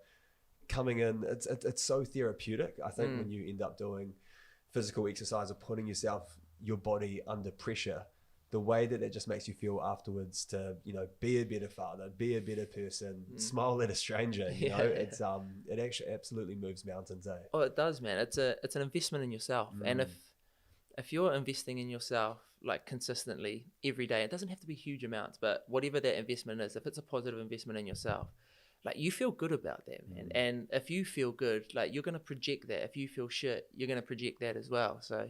coming in. It's so therapeutic. I think when you end up doing physical exercise or putting your body under pressure, the way that it just makes you feel afterwards to, you know, be a better father, be a better person, smile at a stranger, you know, it's it actually absolutely moves mountains, eh? Oh, it does, man. It's an investment in yourself. And if you're investing in yourself like consistently every day, it doesn't have to be huge amounts, but whatever that investment is, if it's a positive investment in yourself, like you feel good about that, man. And if you feel good, like you're going to project that. If you feel shit, you're going to project that as well. So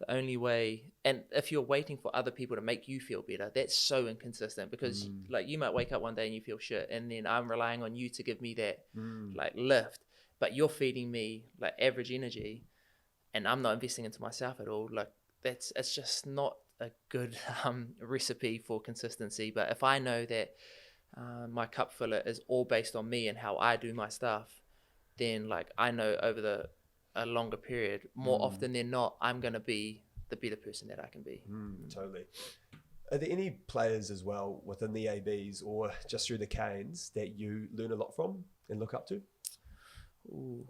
the only way, and if you're waiting for other people to make you feel better, that's so inconsistent because like you might wake up one day and you feel shit and then I'm relying on you to give me that like lift, but you're feeding me like average energy and I'm not investing into myself at all. Like it's just not a good recipe for consistency. But if I know that my cup filler is all based on me and how I do my stuff, then like I know over a longer period, more often than not, I'm going to be the better person that I can be. Totally. Are there any players as well within the ABs or just through the Canes that you learn a lot from and look up to? Ooh.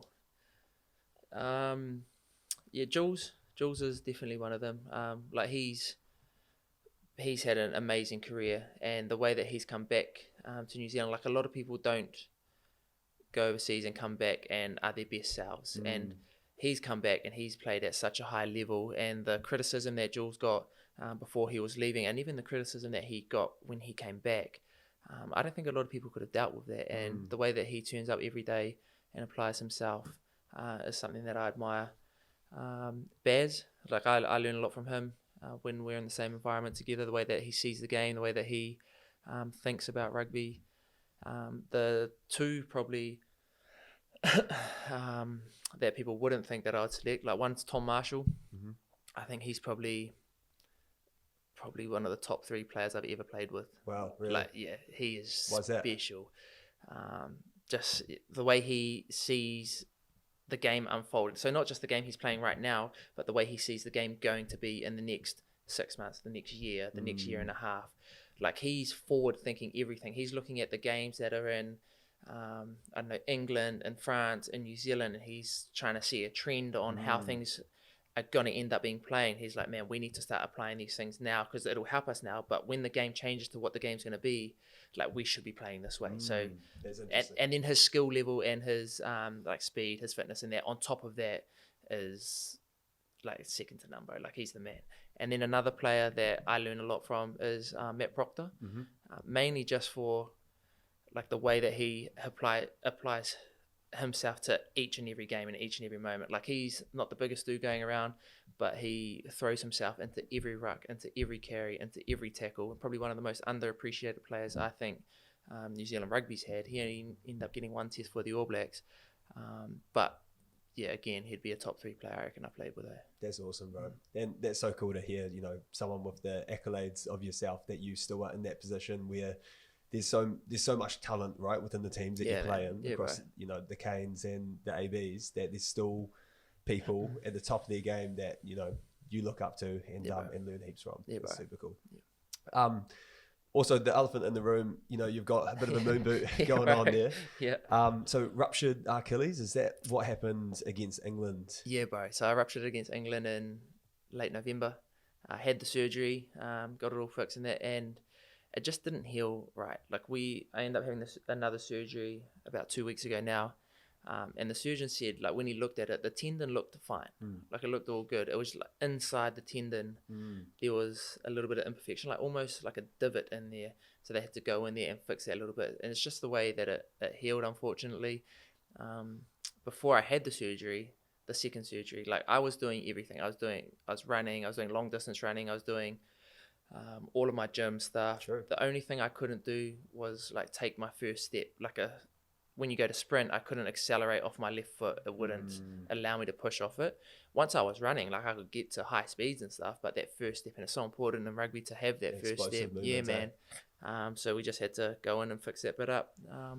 Yeah, Jules is definitely one of them. Like he's had an amazing career, and the way that he's come back to New Zealand, like a lot of people don't go overseas and come back and are their best selves. And he's come back and he's played at such a high level, and the criticism that Jules got before he was leaving, and even the criticism that he got when he came back, I don't think a lot of people could have dealt with that. And the way that he turns up every day and applies himself is something that I admire. Baz, like I learn a lot from him when we're in the same environment together, the way that he sees the game, the way that he thinks about rugby. The two probably that people wouldn't think that I'd select, like one's Tom Marshall. I think he's probably one of the top 3 players I've ever played with. Wow, really? Like, yeah, he is Why's that? special. Just the way he sees the game unfold. So not just the game he's playing right now, but the way he sees the game going to be in the next 6 months, the next year, the next year and a half. Like he's forward thinking everything. He's looking at the games that are in I don't know, England and France and New Zealand, and he's trying to see a trend on how things are going to end up being played. He's like, man, we need to start applying these things now because it'll help us now, but when the game changes to what the game's going to be, like we should be playing this way. So and then his skill level and his like speed, his fitness, and that on top of that is like second to none, bro. Like he's the man. And then another player that I learn a lot from is Matt Proctor, mainly just for like the way that he applies himself to each and every game and each and every moment. Like he's not the biggest dude going around, but he throws himself into every ruck, into every carry, into every tackle. Probably one of the most underappreciated players I think New Zealand Rugby's had. He only ended up getting 1 test for the All Blacks, but yeah, again, he'd be a top 3 player I reckon I played with. That's awesome, bro. And that's so cool to hear, you know, someone with the accolades of yourself, that you still are in that position where there's so much talent, right, within the teams that you play in across, you know, the Canes and the ABs, that there's still people at the top of their game that, you know, you look up to and learn heaps from. It's super cool. Also, the elephant in the room, you know, you've got a bit of a moon boot going on there. So ruptured Achilles, is that what happened against England? Yeah, bro. So I ruptured against England in late November. I had the surgery, got it all fixed and that, and it just didn't heal right. Like I ended up having another surgery about 2 weeks ago now. And the surgeon said, like, when he looked at it, the tendon looked fine. Like, it looked all good. It was like inside the tendon, there was a little bit of imperfection, like almost like a divot in there. So they had to go in there and fix that a little bit. And it's just the way that it healed, unfortunately. Before I had the surgery, the second surgery, like, I was doing everything. I was running, I was doing long distance running, I was doing all of my gym stuff. True. The only thing I couldn't do was like take my first step, when you go to sprint, I couldn't accelerate off my left foot. It wouldn't allow me to push off it. Once I was running, like, I could get to high speeds and stuff, but that first step, and it's so important in rugby to have that first step. Yeah, man. So we just had to go in and fix that bit up,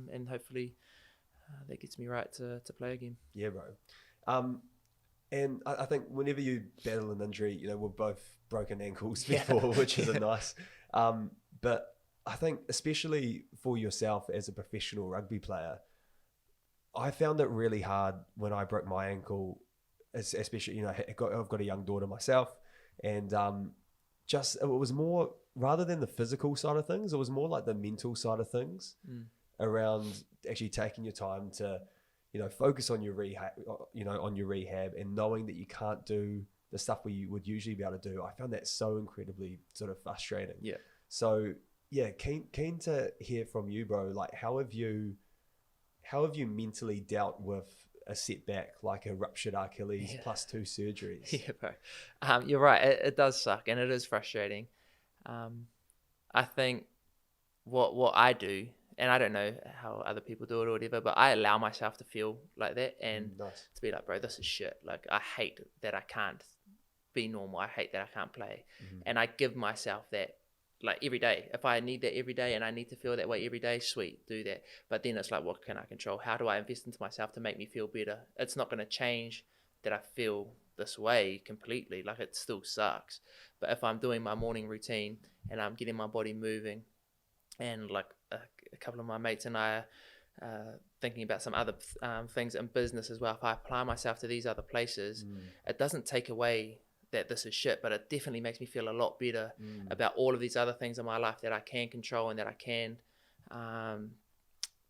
and hopefully that gets me right to play again. Yeah, bro. And I think whenever you battle an injury, we've both broken ankles before, which is a nice. But I think especially for yourself as a professional rugby player, I found it really hard when I broke my ankle, especially, I've got a young daughter myself, and it was more, rather than the physical side of things, it was more like the mental side of things around actually taking your time to, focus on your rehab, and knowing that you can't do the stuff we would usually be able to do. I found that so incredibly sort of frustrating. Yeah. So yeah, keen to hear from you, bro. Like, how have you mentally dealt with a setback like a ruptured Achilles plus 2 surgeries? Yeah, bro. You're right. It does suck, and it is frustrating. I think what I do, and I don't know how other people do it or whatever, but I allow myself to feel like that, and to be like, bro, this is shit. Like, I hate that I can't be normal. I hate that I can't play. And I give myself that, like, every day. If I need that every day and I need to feel that way every day, sweet, do that. But then it's like, what can I control? How do I invest into myself to make me feel better? It's not going to change that I feel this way completely. Like, it still sucks. But if I'm doing my morning routine and I'm getting my body moving, and like a couple of my mates and I are thinking about some other things in business as well, if I apply myself to these other places, it doesn't take away that this is shit, but it definitely makes me feel a lot better about all of these other things in my life that I can control and that I can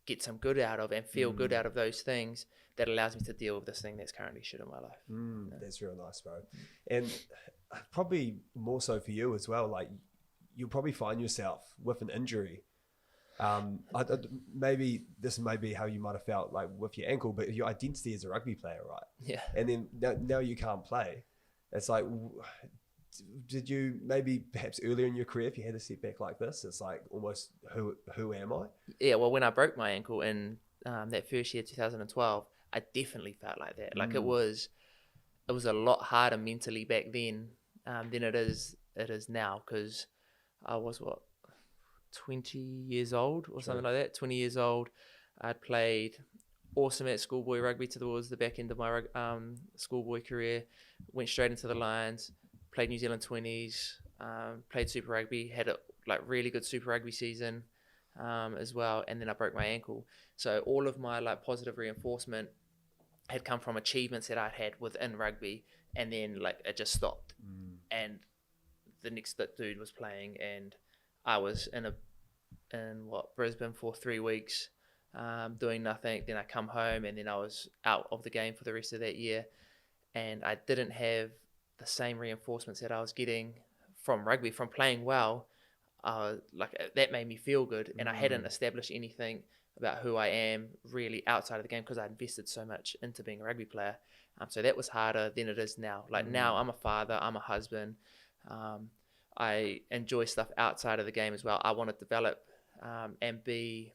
get some good out of and feel good out of those things, that allows me to deal with this thing that's currently shit in my life. That's real nice, bro. And probably more so for you as well, like, you'll probably find yourself with an injury. Maybe this may be how you might have felt like with your ankle, but your identity as a rugby player, right? Yeah. And then now you can't play. It's like, did you maybe perhaps earlier in your career, if you had a setback like this, it's like almost, who am I? Yeah, well, when I broke my ankle in that first year, 2012, I definitely felt like that. Like, it was a lot harder mentally back then than it is now, because I was 20 years old or something like that. 20 years old. I'd played awesome at schoolboy rugby towards the back end of my schoolboy career. Went straight into the Lions, played New Zealand 20s, played Super Rugby, had a really good Super Rugby season as well, and then I broke my ankle. So all of my positive reinforcement had come from achievements that I'd had within rugby, and then it just stopped. And the next dude was playing, and I was in Brisbane for 3 weeks, doing nothing. Then I come home, and then I was out of the game for the rest of that year, and I didn't have the same reinforcements that I was getting from rugby, from playing well. That made me feel good, and I hadn't established anything about who I am really outside of the game, because I invested so much into being a rugby player. So that was harder than it is now. Now I'm a father, I'm a husband. I enjoy stuff outside of the game as well. I want to develop and be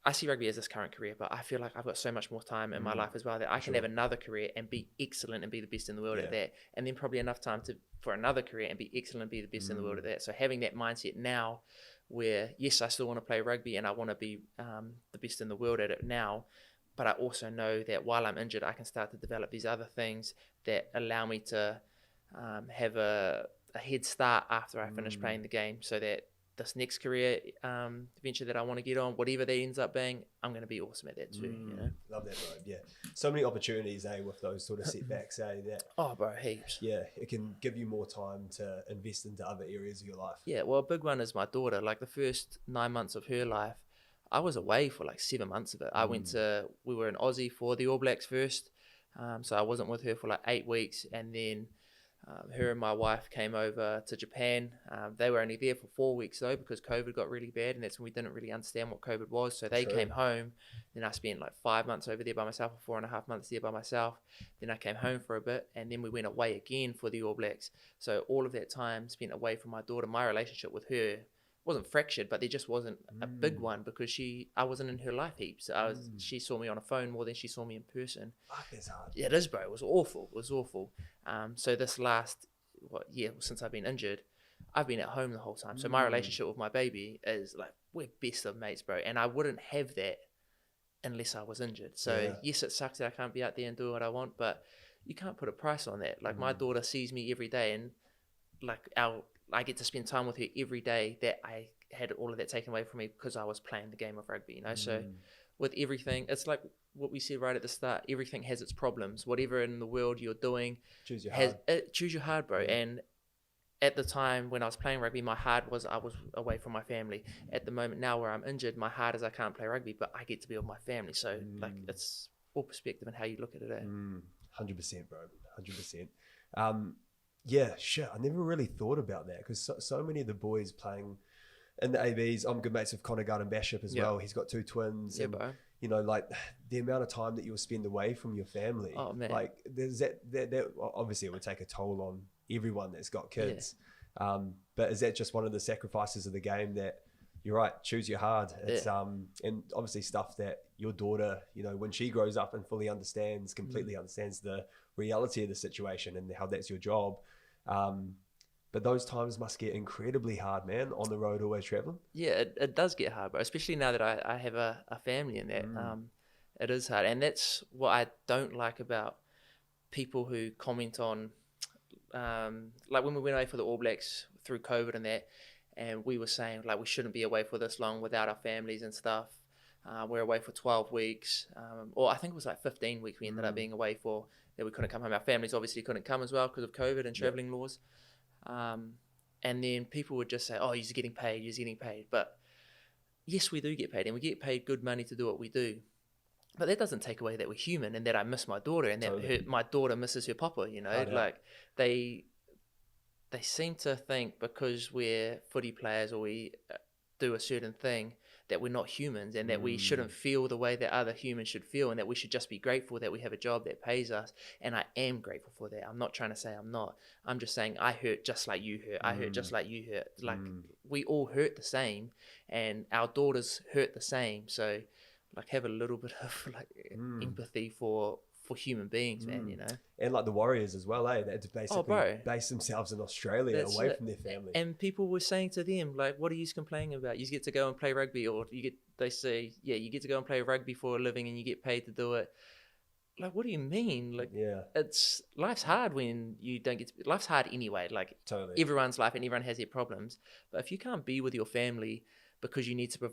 I see rugby as this current career, but I feel like I've got so much more time in my life as well that I can have another career and be excellent and be the best in the world at that, and then probably enough time for another career and be excellent and be the best in the world at that. So having that mindset now, where yes, I still want to play rugby and I want to be the best in the world at it now, but I also know that while I'm injured, I can start to develop these other things that allow me to have a head start after I finish playing the game, so that this next career venture that I want to get on, whatever that ends up being, I'm going to be awesome at that too, you know? Love that, bro. Yeah. So many opportunities, with those sort of setbacks, that... Oh, bro, heaps. Yeah, it can give you more time to invest into other areas of your life. Yeah, well, a big one is my daughter. Like the first 9 months of her life, I was away for like 7 months of it. We were in Aussie for the All Blacks first. So I wasn't with her for like 8 weeks. And then her and my wife came over to Japan. They were only there for 4 weeks though, because COVID got really bad. And that's when we didn't really understand what COVID was. So they came home. Then I spent like 5 months over there by myself, or 4.5 months there by myself. Then I came home for a bit. And then we went away again for the All Blacks. So all of that time spent away from my daughter, my relationship with her wasn't fractured, but there just wasn't a big one, because I wasn't in her life heaps. She saw me on a phone more than she saw me in person. Fuck, that's hard. Yeah, it is, bro. It was awful. So this last year since I've been injured, I've been at home the whole time. So my relationship with my baby is like, we're best of mates, bro. And I wouldn't have that unless I was injured. So yes, it sucks that I can't be out there and do what I want, but you can't put a price on that. Like my daughter sees me every day, and like I get to spend time with her every day that I had all of that taken away from me because I was playing the game of rugby, you know? So with everything, it's like what we said right at the start, everything has its problems. Whatever in the world you're doing, choose your hard, bro. And at the time when I was playing rugby, my hard was I was away from my family. At the moment now where I'm injured, my hard is I can't play rugby, but I get to be with my family. So like it's all perspective and how you look at it. 100%, bro. 100%. Yeah, shit. I never really thought about that, because so many of the boys playing in the ABs, I'm good mates with Connor Garden-Bashop as well. He's got 2 twins. Yeah, and, bro. you know, like the amount of time that you'll spend away from your family. Oh, man. Like there's that obviously it would take a toll on everyone that's got kids. Yeah. But is that just one of the sacrifices of the game, that you're right, choose your hard? It's and obviously stuff that your daughter, you know, when she grows up and fully understands, completely understands the reality of the situation and how that's your job. But those times must get incredibly hard, man, on the road, always traveling. Yeah, it does get hard, bro, especially now that I have a family in that. It is hard. And that's what I don't like about people who comment on, like when we went away for the All Blacks through COVID and that, and we were saying like we shouldn't be away for this long without our families and stuff. We're away for 12 weeks, or I think it was like 15 weeks we ended up being away for, that we couldn't come home. Our families obviously couldn't come as well because of COVID and traveling laws. And then people would just say, oh, you're getting paid. But yes, we do get paid, and we get paid good money to do what we do. But that doesn't take away that we're human, and that I miss my daughter, and that my daughter misses her papa, you know? Like they seem to think because we're footy players or we do a certain thing that we're not humans, and that we shouldn't feel the way that other humans should feel, and that we should just be grateful that we have a job that pays us. And I am grateful for that. I'm not trying to say I'm not. I'm just saying I hurt just like you hurt. I hurt just like you hurt. Like we all hurt the same, and our daughters hurt the same. So like have a little bit of like empathy for human beings, man, you know? And like the Warriors as well, they had to basically base themselves in Australia away from their family. And people were saying to them, like, what are you complaining about? You get to go and play rugby, or they say, yeah, you get to go and play rugby for a living and you get paid to do it. Like, what do you mean? Like, life's hard when you don't get to, life's hard anyway. Like, everyone's life, and everyone has their problems. But if you can't be with your family because you need to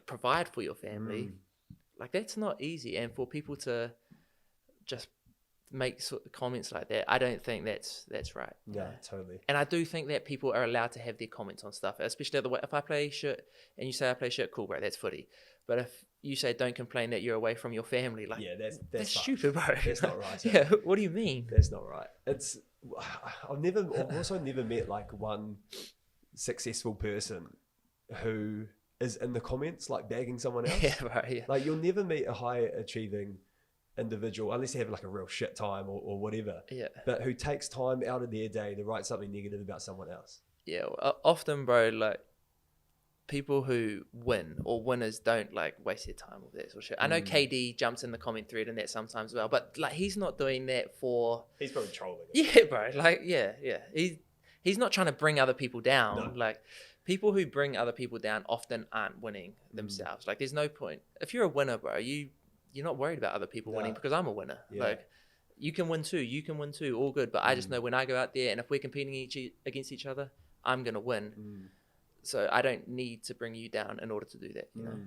provide for your family, like, that's not easy. And for people to just make comments like that, I don't think that's right. Yeah, totally. And I do think that people are allowed to have their comments on stuff, especially the way, if I play shirt and you say I play shirt, cool, bro, that's footy. But if you say don't complain that you're away from your family, like, that's stupid, bro. That's not right. Yeah, what do you mean? That's not right. It's I've also never met like one successful person who is in the comments like bagging someone else. Yeah, right. Yeah. Like, you'll never meet a high achieving individual unless they have like a real shit time or whatever, but who takes time out of their day to write something negative about someone else. Yeah, often, bro, like people who win or winners don't like waste their time with that sort of shit. I know KD jumps in the comment thread and that sometimes as well, but like he's not doing that for, he's probably trolling. Yeah, bro, like he's not trying to bring other people down. No. Like people who bring other people down often aren't winning themselves. Like there's no point. If you're a winner, bro, you're not worried about other people winning, because I'm a winner. Yeah. Like, you can win too, all good. But I just know when I go out there and if we're competing against each other, I'm going to win. So I don't need to bring you down in order to do that, you know.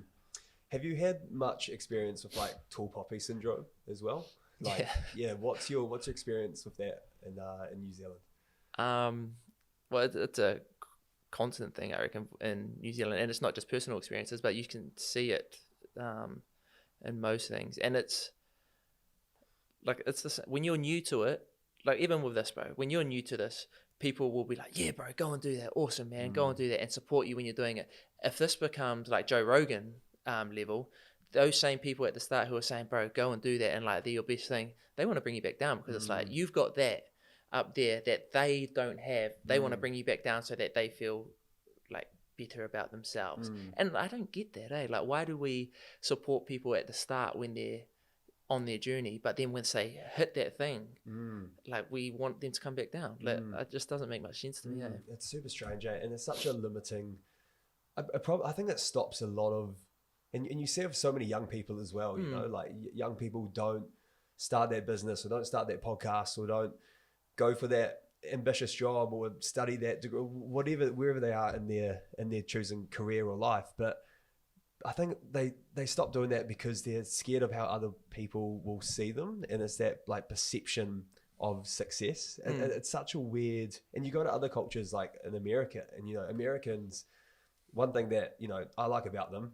Have you had much experience with like tall poppy syndrome as well? Like, yeah. What's your experience with that in New Zealand? Well, it's a constant thing, I reckon, in New Zealand, and it's not just personal experiences, but you can see it in most things, and it's like it's this when you're new to it. Like even with this, bro, when you're new to this, people will be like, "Yeah, bro, go and do that. Awesome, man. Go and do that," and support you when you're doing it. If this becomes like Joe Rogan level, those same people at the start who are saying, "Bro, go and do that," and like they're your best thing, they want to bring you back down because it's like you've got that up there that they don't have. They want to bring you back down so that they feel like better about themselves. And I don't get that, eh? Like, why do we support people at the start when they're on their journey, but then once they hit that thing, like we want them to come back down? Like, it just doesn't make much sense to me. It's super strange, and it's such a limiting. I think that stops a lot of, and you see it with so many young people as well. You know, like young people don't start their business or don't start their podcast or don't go for that ambitious job or study that degree, whatever, wherever they are in their choosing career or life. But I think they stop doing that because they're scared of how other people will see them, and it's that like perception of success. And it's such a weird. And you go to other cultures like in America, and you know, Americans, one thing that, you know, I like about them,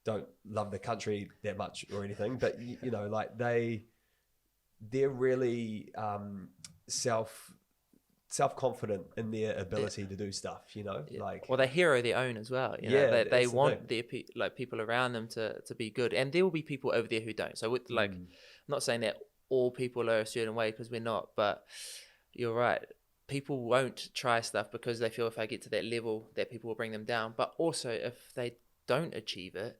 don't love the country that much or anything, but you know, like they're really self-confident in their ability to do stuff, you know. Like, well, they hero their own as well, you know. They want their like people around them to be good, and there will be people over there who don't. So with, like, I'm not saying that all people are a certain way, because we're not, but you're right, people won't try stuff because they feel if I get to that level that people will bring them down. But also if they don't achieve it,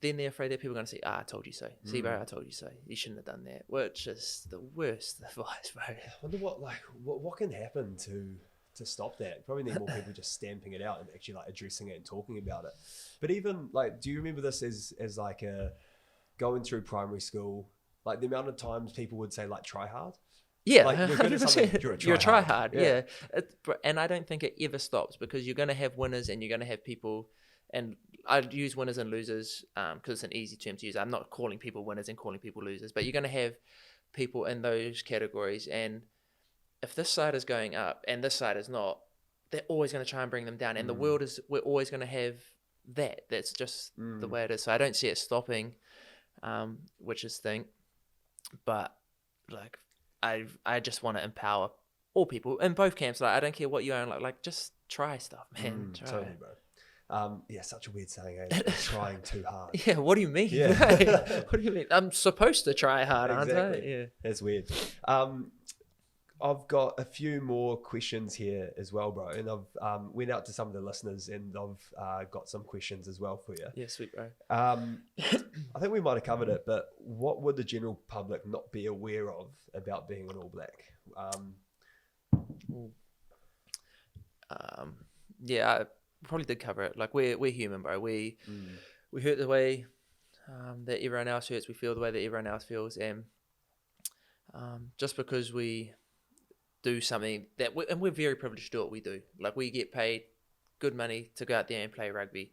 then they're afraid that people are going to say, I told you so. See, bro, I told you so. You shouldn't have done that, which is the worst advice, bro. I wonder what can happen to stop that. Probably need more people just stamping it out and actually like addressing it and talking about it. But even like, do you remember this as like going through primary school, like the amount of times people would say like try hard? Yeah, like you're good at something, you're a try hard. Yeah. And I don't think it ever stops, because you're going to have winners and you're going to have people. And I'd use winners and losers because it's an easy term to use. I'm not calling people winners and calling people losers, but you're going to have people in those categories. And if this side is going up and this side is not, they're always going to try and bring them down. And we're always going to have that. That's just the way it is. So I don't see it stopping, which is thing. But like, I just want to empower all people in both camps. Like, I don't care what you own. Like just try stuff, man. Try. Totally, bro. Yeah, such a weird saying, trying too hard. Yeah, what do you mean? Yeah. What do you mean? I'm supposed to try hard, aren't I? Yeah. That's weird. I've got a few more questions here as well, bro. And I've went out to some of the listeners and I've got some questions as well for you. Yeah, sweet, bro. I think we might have covered it, but what would the general public not be aware of about being an All Black? Yeah, I probably did cover it. Like, we're human, bro. We hurt the way that everyone else hurts. We feel the way that everyone else feels, and just because we do something that and we're very privileged to do what we do. Like, we get paid good money to go out there and play rugby,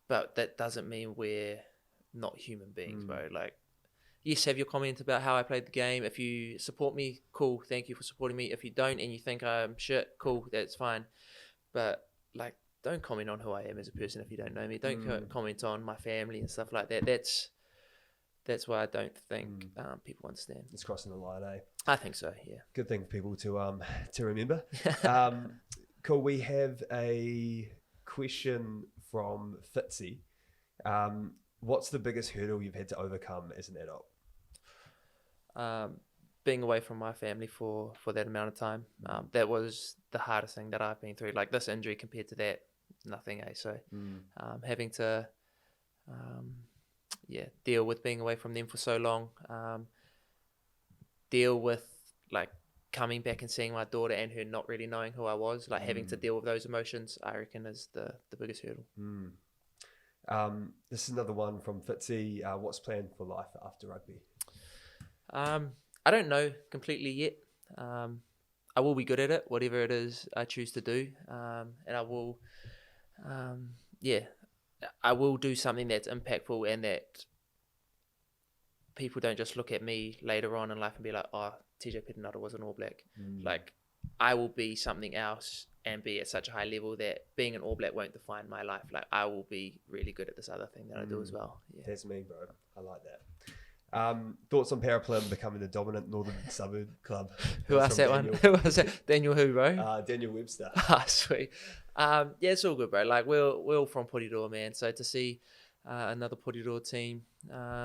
but that doesn't mean we're not human beings, bro. Like, yes, have your comment about how I played the game. If you support me, cool, thank you for supporting me. If you don't and you think I'm shit, cool, that's fine. But like, don't comment on who I am as a person if you don't know me. Don't comment on my family and stuff like that. That's why I don't think people understand. It's crossing the line, eh? I think so, yeah. Good thing for people to remember. Cool. We have a question from Fitzy. What's the biggest hurdle you've had to overcome as an adult? Being away from my family for that amount of time. That was the hardest thing that I've been through. Like, this injury compared to that, nothing, eh? So having to deal with being away from them for so long, deal with like coming back and seeing my daughter and her not really knowing who I was, like having to deal with those emotions, I reckon is the biggest hurdle. This is another one from Fitzy. What's planned for life after rugby? I don't know completely yet. I will be good at it, whatever it is I choose to do, and I will, I will do something that's impactful and that people don't just look at me later on in life and be like, oh, TJ Perenara was an All Black. Like, I will be something else and be at such a high level that being an All Black won't define my life. Like, I will be really good at this other thing that I do as well. Yeah. That's me, bro. I like that. Thoughts on Paraplim becoming the dominant Northern Suburb club? Who asked that one? Who was that? Daniel who, bro? Daniel Webster. Sweet. Yeah, it's all good, bro. Like, we're all from Porirua, man. So to see another Porirua team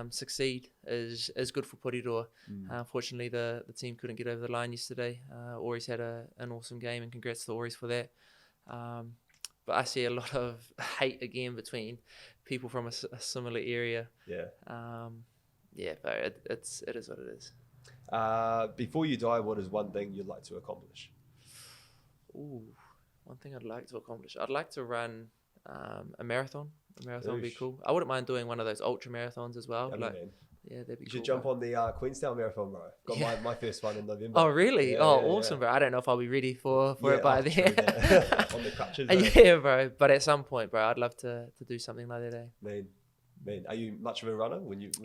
succeed is good for Porirua. Unfortunately, the team couldn't get over the line yesterday. Ori's had an awesome game, and congrats to Ori's for that. But I see a lot of hate again between people from a similar area. Yeah. Yeah, but it is what it is. Before you die, what is one thing you'd like to accomplish? Ooh, one thing I'd like to accomplish. I'd like to run a marathon. A marathon would be cool. I wouldn't mind doing one of those ultra marathons as well. Yeah, that'd be cool. You should jump on the Queenstown Marathon, bro. Got my first one in November. Oh, really? Yeah, awesome, bro. I don't know if I'll be ready for it by then. On the crutches. Yeah, bro. But at some point, bro, I'd love to do something like that. Man, are you much of a runner?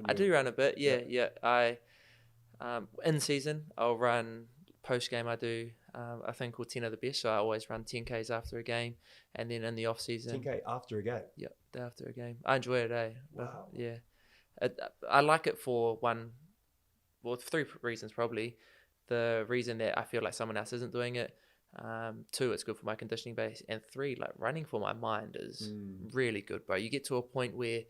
I do run a bit. Yeah. I in season, I'll run post game. I do a thing called 10 of the best. So I always run 10Ks after a game, and then in the off season, 10K after a game. Yeah, after a game. I enjoy it. Wow. Yeah. I like it for three reasons probably. The reason that I feel like someone else isn't doing it. 2, it's good for my conditioning base. And 3, like running for my mind is really good, bro. You get to a point where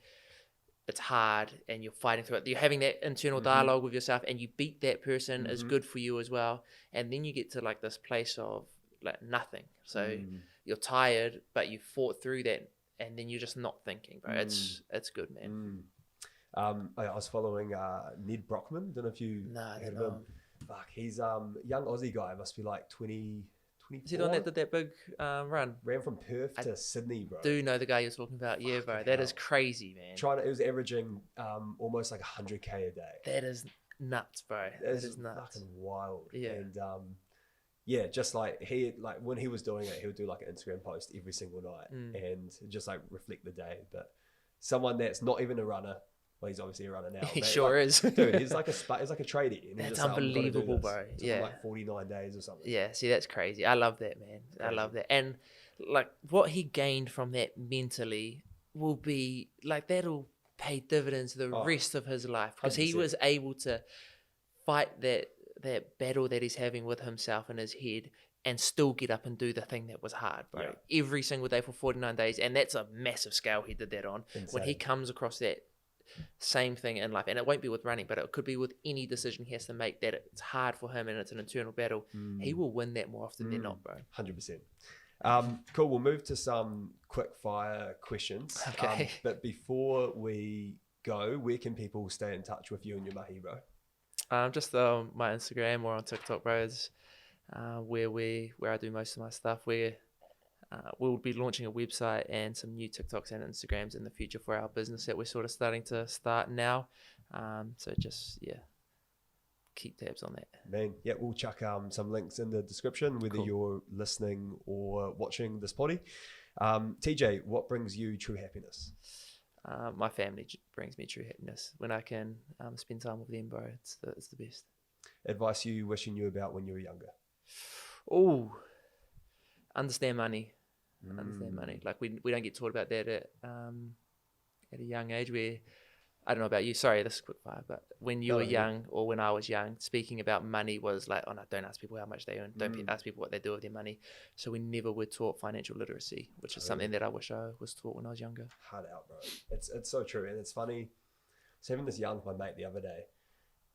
it's hard and you're fighting through it. You're having that internal dialogue with yourself, and you beat that person is good for you as well. And then you get to like this place of like nothing. So you're tired, but you fought through that, and then you're just not thinking, bro. It's good, man. I was following Ned Brockman. Don't know if you heard of him. Fuck, he's young Aussie guy. Must be like 20, 24. Is he the one that did that big run? Ran from Perth to Sydney, bro. Do know the guy you're talking about. Yeah, bro. That is crazy, man. It was averaging almost like 100K a day. That is nuts, bro. That is nuts. Fucking wild. Yeah. And just like when he was doing it, he would do like an Instagram post every single night and just like reflect the day. But someone that's not even a runner, well, he's obviously a runner now. He sure is. Dude, he's like a tradie. And that's unbelievable, bro. Yeah. Like 49 days or something. Yeah, see, that's crazy. I love that, man. Crazy. I love that. And like what he gained from that mentally will be like, that'll pay dividends the rest of his life, because he was able to fight that battle that he's having with himself in his head and still get up and do the thing that was hard, bro. Yeah. Every single day for 49 days. And that's a massive scale he did that on. Insane. When he comes across that same thing in life, and it won't be with running, but it could be with any decision he has to make that it's hard for him and it's an internal battle, he will win that more often than not, bro. 100%. Cool, we'll move to some quick fire questions. Okay. But before we go, where can people stay in touch with you and your mahi, bro? Just my Instagram or on TikTok, bro, is where I do most of my stuff. We'll be launching a website and some new TikToks and Instagrams in the future for our business that we're sort of starting to start now. So just, keep tabs on that. Man, yeah, we'll chuck some links in the description, whether you're listening or watching this potty. TJ, what brings you true happiness? My family brings me true happiness. When I can spend time with them, bro, it's the best. Advice you wish you knew about when you were younger? Oh, understand money. Understand money. Like we don't get taught about that at a young age. Where I don't know about you. Sorry, this is quick fire. But when you were young, or when I was young, speaking about money was like, oh no, don't ask people how much they earn. Don't ask people what they do with their money. So we never were taught financial literacy, which is something that I wish I was taught when I was younger. Hard out, bro. It's so true, and it's funny. I was having this yarn with my mate the other day.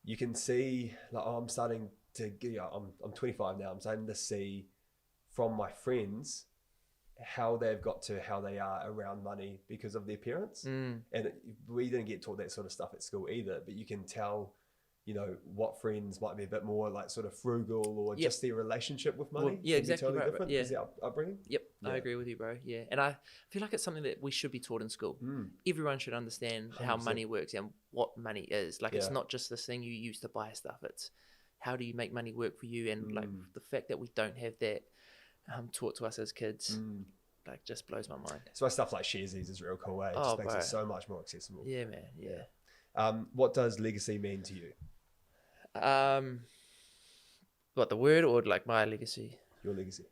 You can see, like, I'm starting to get. I'm 25 now. I'm starting to see from my friends how they've got to how they are around money because of their parents. And we didn't get taught that sort of stuff at school either, but you can tell, what friends might be a bit more like sort of frugal, or just their relationship with money. Well, yeah, exactly totally right. different. Yeah. Is the upbringing? Yep, yeah. I agree with you, bro. Yeah, and I feel like it's something that we should be taught in school. Everyone should understand 100%. How money works and what money is. Like, it's not just this thing you use to buy stuff. how do you make money work for you? And like the fact that we don't have that taught to us as kids, like just blows my mind. So my stuff like Sharesies is real cool, eh? It just makes it so much more accessible. Yeah, man. Yeah. What does legacy mean to you? What, the word or like my legacy? Your legacy.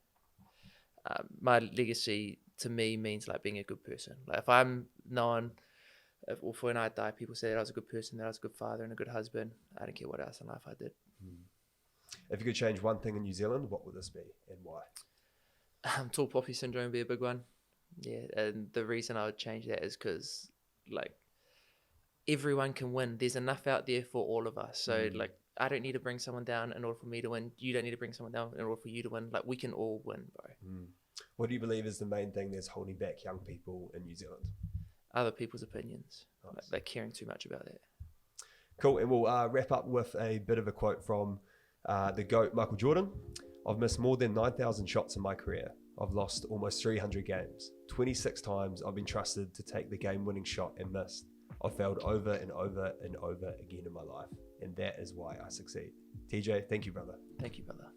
My legacy to me means like being a good person. Like if I'm known, or for when I die, people say that I was a good person, that I was a good father and a good husband. I don't care what else in life I did. If you could change one thing in New Zealand, what would this be and why? Tall poppy syndrome would be a big one. Yeah, and the reason I would change that is because like everyone can win. There's enough out there for all of us. So like I don't need to bring someone down in order for me to win. You don't need to bring someone down in order for you to win. Like we can all win, bro. What do you believe is the main thing that's holding back young people in New Zealand? Other people's opinions. Nice. Like they're caring too much about that. Cool. And we'll wrap up with a bit of a quote from the GOAT, Michael Jordan. I've missed more than 9,000 shots in my career. I've lost almost 300 games. 26 times I've been trusted to take the game-winning shot and missed. I've failed over and over and over again in my life. And that is why I succeed. TJ, thank you, brother. Thank you, brother.